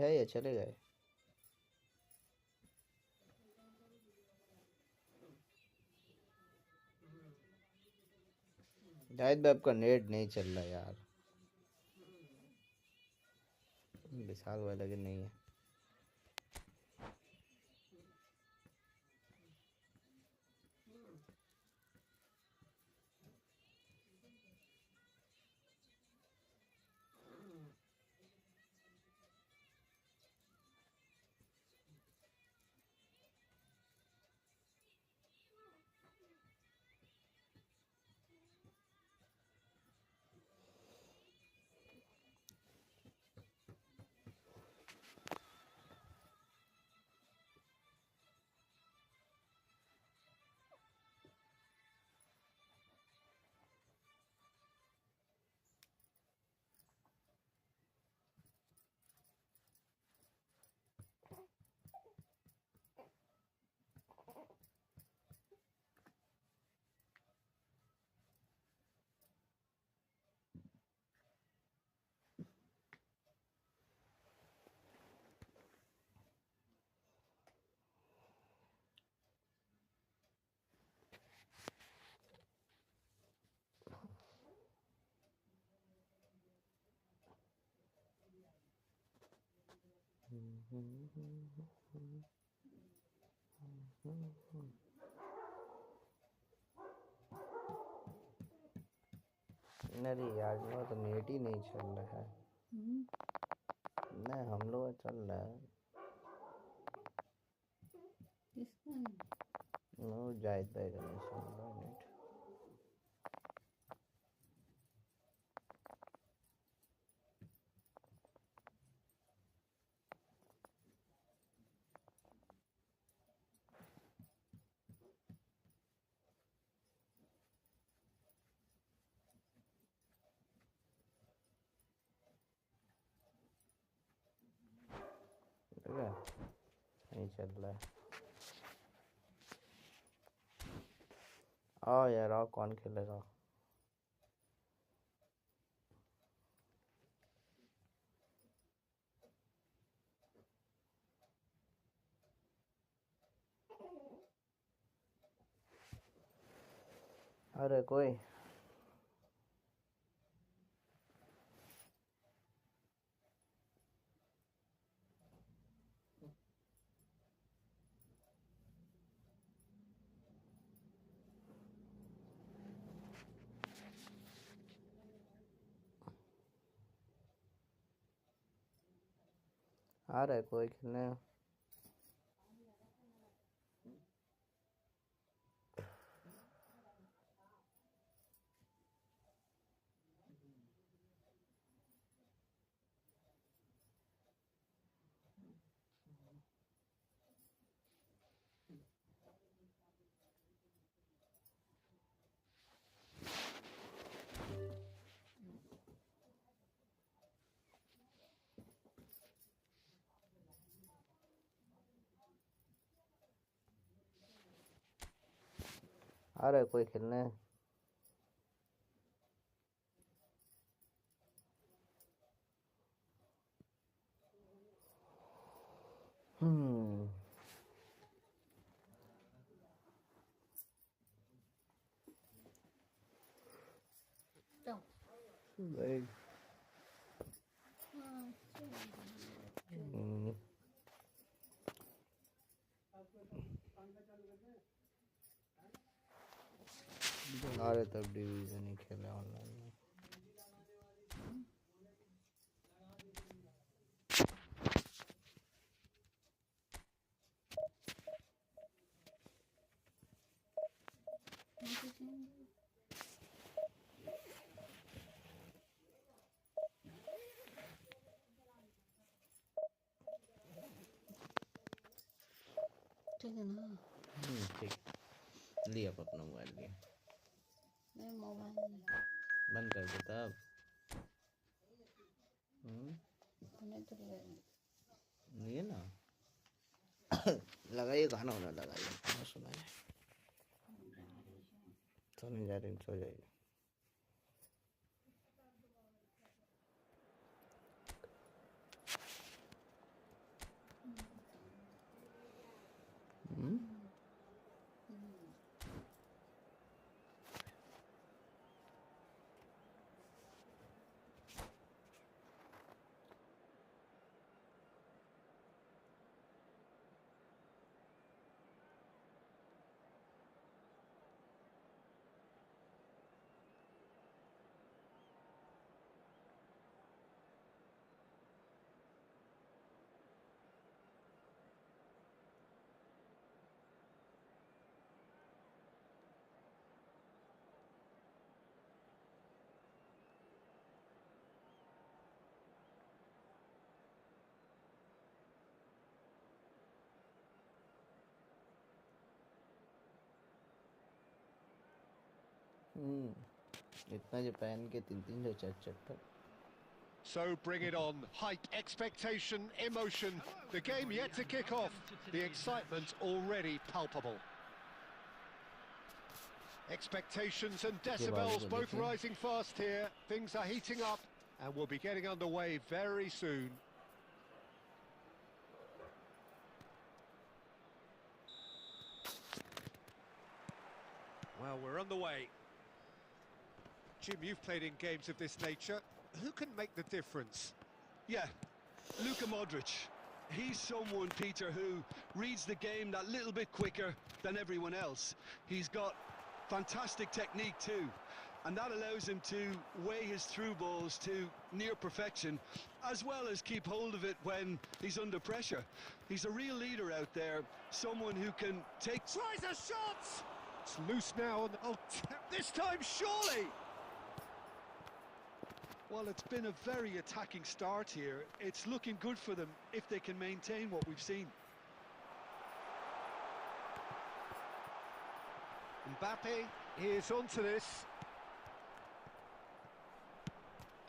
है या चले गए शायद भाई आपका नेट नहीं चल रहा यार। विशाल वाला लगे नहीं है। नहीं यार मेरा तो नेट ही नहीं चल रहा है। नहीं हम लोग का चल रहा है। किसका नहीं? नो जायद भाई का नहीं चल रहा है नेट। लगा? नहीं चल रहा है। आओ यार आओ, कौन खेलेगा? अरे कोई आ रहा है कोई खेलने? आ रहा है कोई खेलने? हम्म तो भाई हाँ आ रहे तब डिवीजन ही खेले ऑनलाइन में। ठीक है ना? ठीक। लिया अपना मोबाइल लिया। मैं मोबाइल नहीं बंद कर दे तब। मैंने तो ले नहीं है ना। लगाइए गाना वाना लगाइए, गाना सुनाइए। तो नहीं जा रही, सो जाइए। इतना जो पहन के 3-3 4-4 So bring it on. Height, expectation, emotion. The game yet to kick off. The excitement already palpable. Expectations and decibels both rising fast here. Things are heating up and we'll be getting underway very soon. Well, we're underway. Jim, you've played in games of this nature. Who can make the difference? Yeah, Luka Modric. He's someone, Peter, who reads the game that little bit quicker than everyone else. He's got fantastic technique too, and that allows him to weigh his through balls to near perfection, as well as keep hold of it when he's under pressure. He's a real leader out there, someone who can take... Tries a shot! It's loose now, and oh, this time surely! Well, it's been a very attacking start here. It's looking good for them if they can maintain what we've seen. Mbappe is onto this.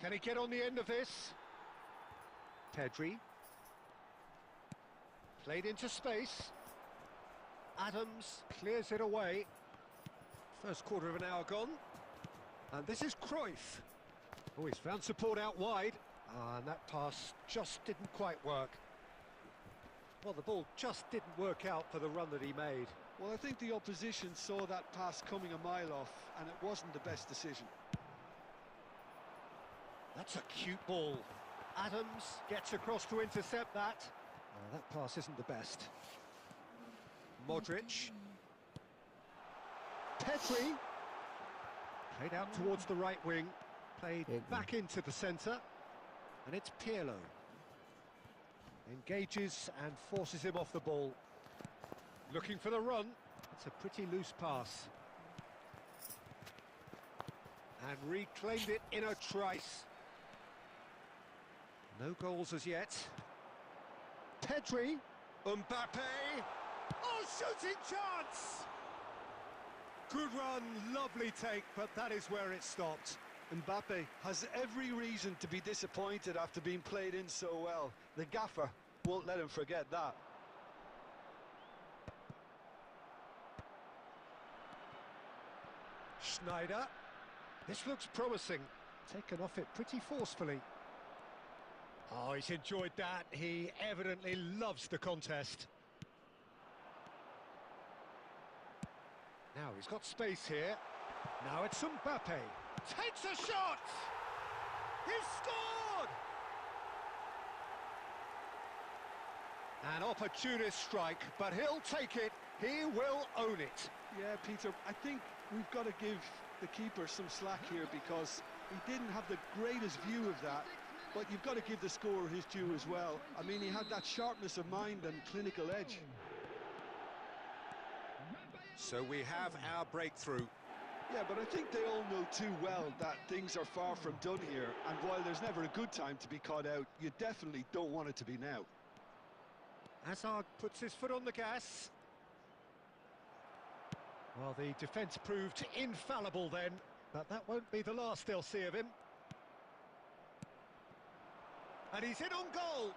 Can he get on the end of this? Pedri. Played into space. Adams clears it away. First quarter of an hour gone. And this is Cruyff. Oh, he's found support out wide. And that pass just didn't quite work. Well, the ball just didn't work out for the run that he made. Well, I think the opposition saw that pass coming a mile off, and it wasn't the best decision. That's a cute ball. Adams gets across to intercept that. That pass isn't the best. Modric. Pedri. Played out towards the right wing. Played back into the centre. And it's Pirlo. Engages and forces him off the ball. Looking for the run. It's a pretty loose pass. And reclaimed it in a trice. No goals as yet. Pedri. Mbappe. Oh, shooting chance! Good run, lovely take, but that is where it stopped. Mbappe has every reason to be disappointed after being played in so well. The gaffer won't let him forget that. Schneider. This looks promising. Taken off it pretty forcefully. Oh, he's enjoyed that. He evidently loves the contest. Now he's got space here. Now it's Mbappe. Takes a shot! He's scored! An opportunist strike, but he'll take it. He will own it. Yeah, Peter, I think we've got to give the keeper some slack here because he didn't have the greatest view of that, but you've got to give the scorer his due as well. I mean, he had that sharpness of mind and clinical edge. So we have our breakthrough. Yeah, but I think they all know too well that things are far from done here, and while there's never a good time to be caught out, you definitely don't want it to be now. Hazard puts his foot on the gas. Well, the defence proved infallible then, but that won't be the last they'll see of him. And he's in on goal.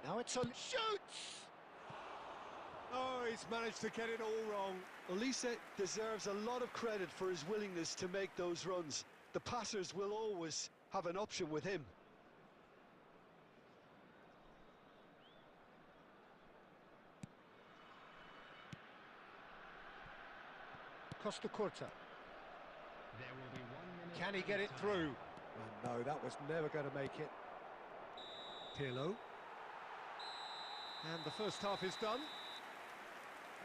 Now it's on. Shoots! Oh, he's managed to get it all wrong. Olise deserves a lot of credit for his willingness to make those runs. The passers will always have an option with him. Costa Curta. Can he get it through? Oh, no, that was never going to make it. Pirlo. And the first half is done.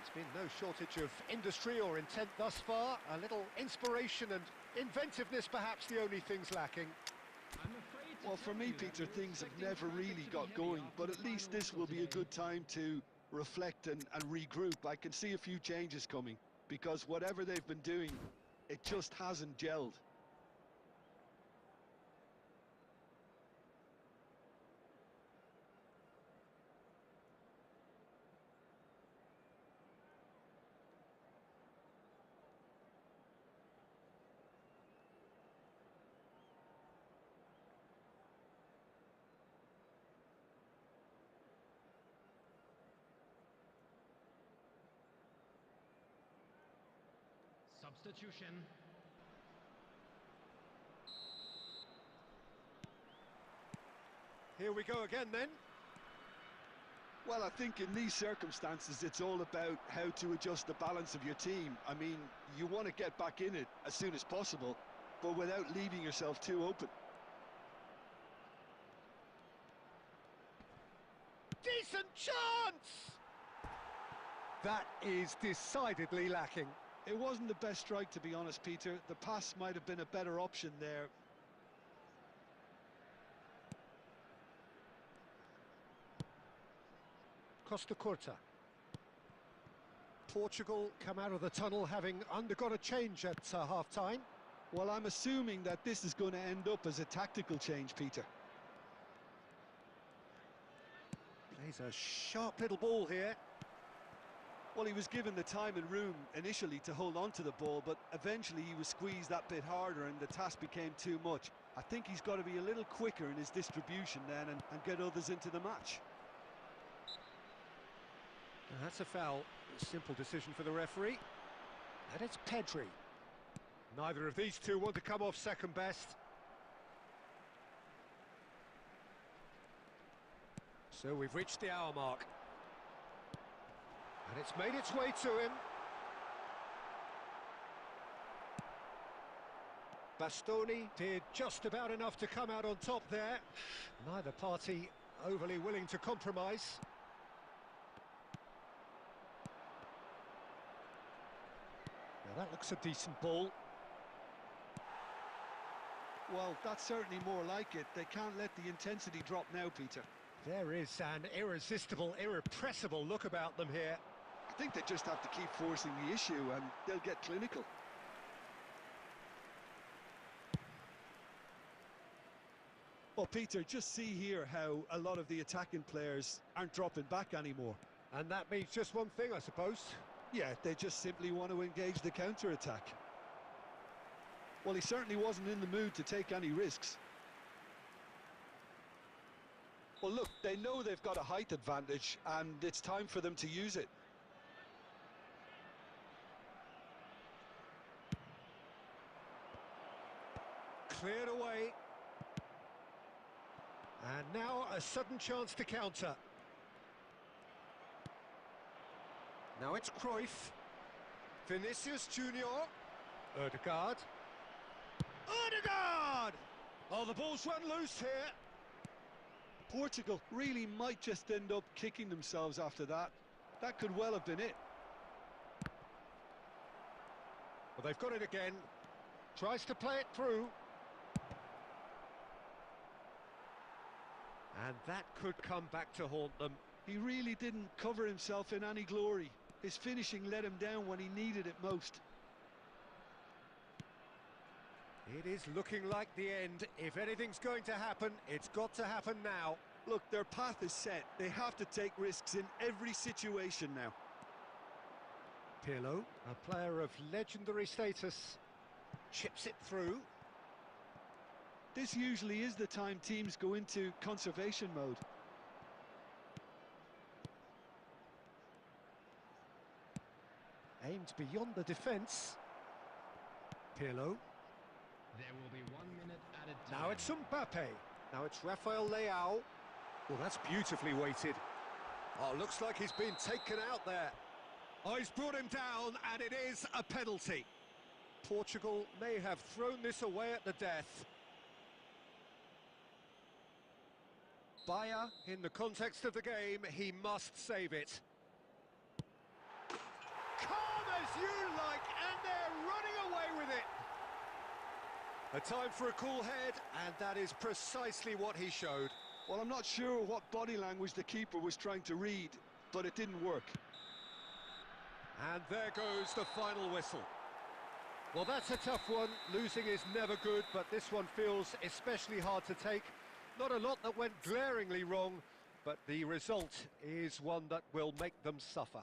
There's been no shortage of industry or intent thus far. A little inspiration and inventiveness, perhaps the only things lacking. Well, for me, Peter, things have never really got going, but at least this will be a good time to reflect and regroup. I can see a few changes coming, because whatever they've been doing, it just hasn't gelled. Substitution. Here we go again then. Well, I think in these circumstances, it's all about how to adjust the balance of your team. I mean, you want to get back in it as soon as possible, but without leaving yourself too open. Decent chance! That is decidedly lacking. It wasn't the best strike, to be honest, Peter. The pass might have been a better option there. Costa Curta. Portugal come out of the tunnel having undergone a change at half-time. Well, I'm assuming that this is going to end up as a tactical change, Peter. Plays a sharp little ball here. Well, he was given the time and room initially to hold on to the ball, but eventually he was squeezed that bit harder and the task became too much. I think he's got to be a little quicker in his distribution then and get others into the match. That's a foul. A simple decision for the referee. And it's Pedri. Neither of these two want to come off second best. So we've reached the hour mark. And it's made its way to him. Bastoni did just about enough to come out on top there. Neither party overly willing to compromise. Now that looks a decent ball. Well, that's certainly more like it. They can't let the intensity drop now, Peter. There is an irresistible, irrepressible look about them here. I think they just have to keep forcing the issue and they'll get clinical. Well, Peter, just see here how a lot of the attacking players aren't dropping back anymore. And that means just one thing, I suppose. Yeah, they just simply want to engage the counter-attack. Well, he certainly wasn't in the mood to take any risks. Well, look, they know they've got a height advantage, and it's time for them to use it. Cleared away. And now a sudden chance to counter. Now it's Cruyff. Vinicius Junior. Odegaard. Odegaard! Oh, the ball's run loose here. Portugal really might just end up kicking themselves after that. That could well have been it. Well, they've got it again. Tries to play it through. And that could come back to haunt them. He really didn't cover himself in any glory. His finishing let him down when he needed it most. It is looking like the end. If anything's going to happen, it's got to happen now. Look, their path is set. They have to take risks in every situation now. Pirlo, a player of legendary status, chips it through. This usually is the time teams go into conservation mode. Aimed beyond the defence. Pirlo. There will be 1 minute added time. Now it's Mbappe. Now it's Rafael Leao. Well, that's beautifully weighted. Oh, looks like he's been taken out there. Oh, he's brought him down, and it is a penalty. Portugal may have thrown this away at the death. Bayer, in the context of the game, he must save it. Calm as you like, and they're running away with it. A time for a cool head, and that is precisely what he showed. Well, I'm not sure what body language the keeper was trying to read, but it didn't work. And there goes the final whistle. Well, that's a tough one. Losing is never good, but this one feels especially hard to take. Not a lot that went glaringly wrong, but the result is one that will make them suffer.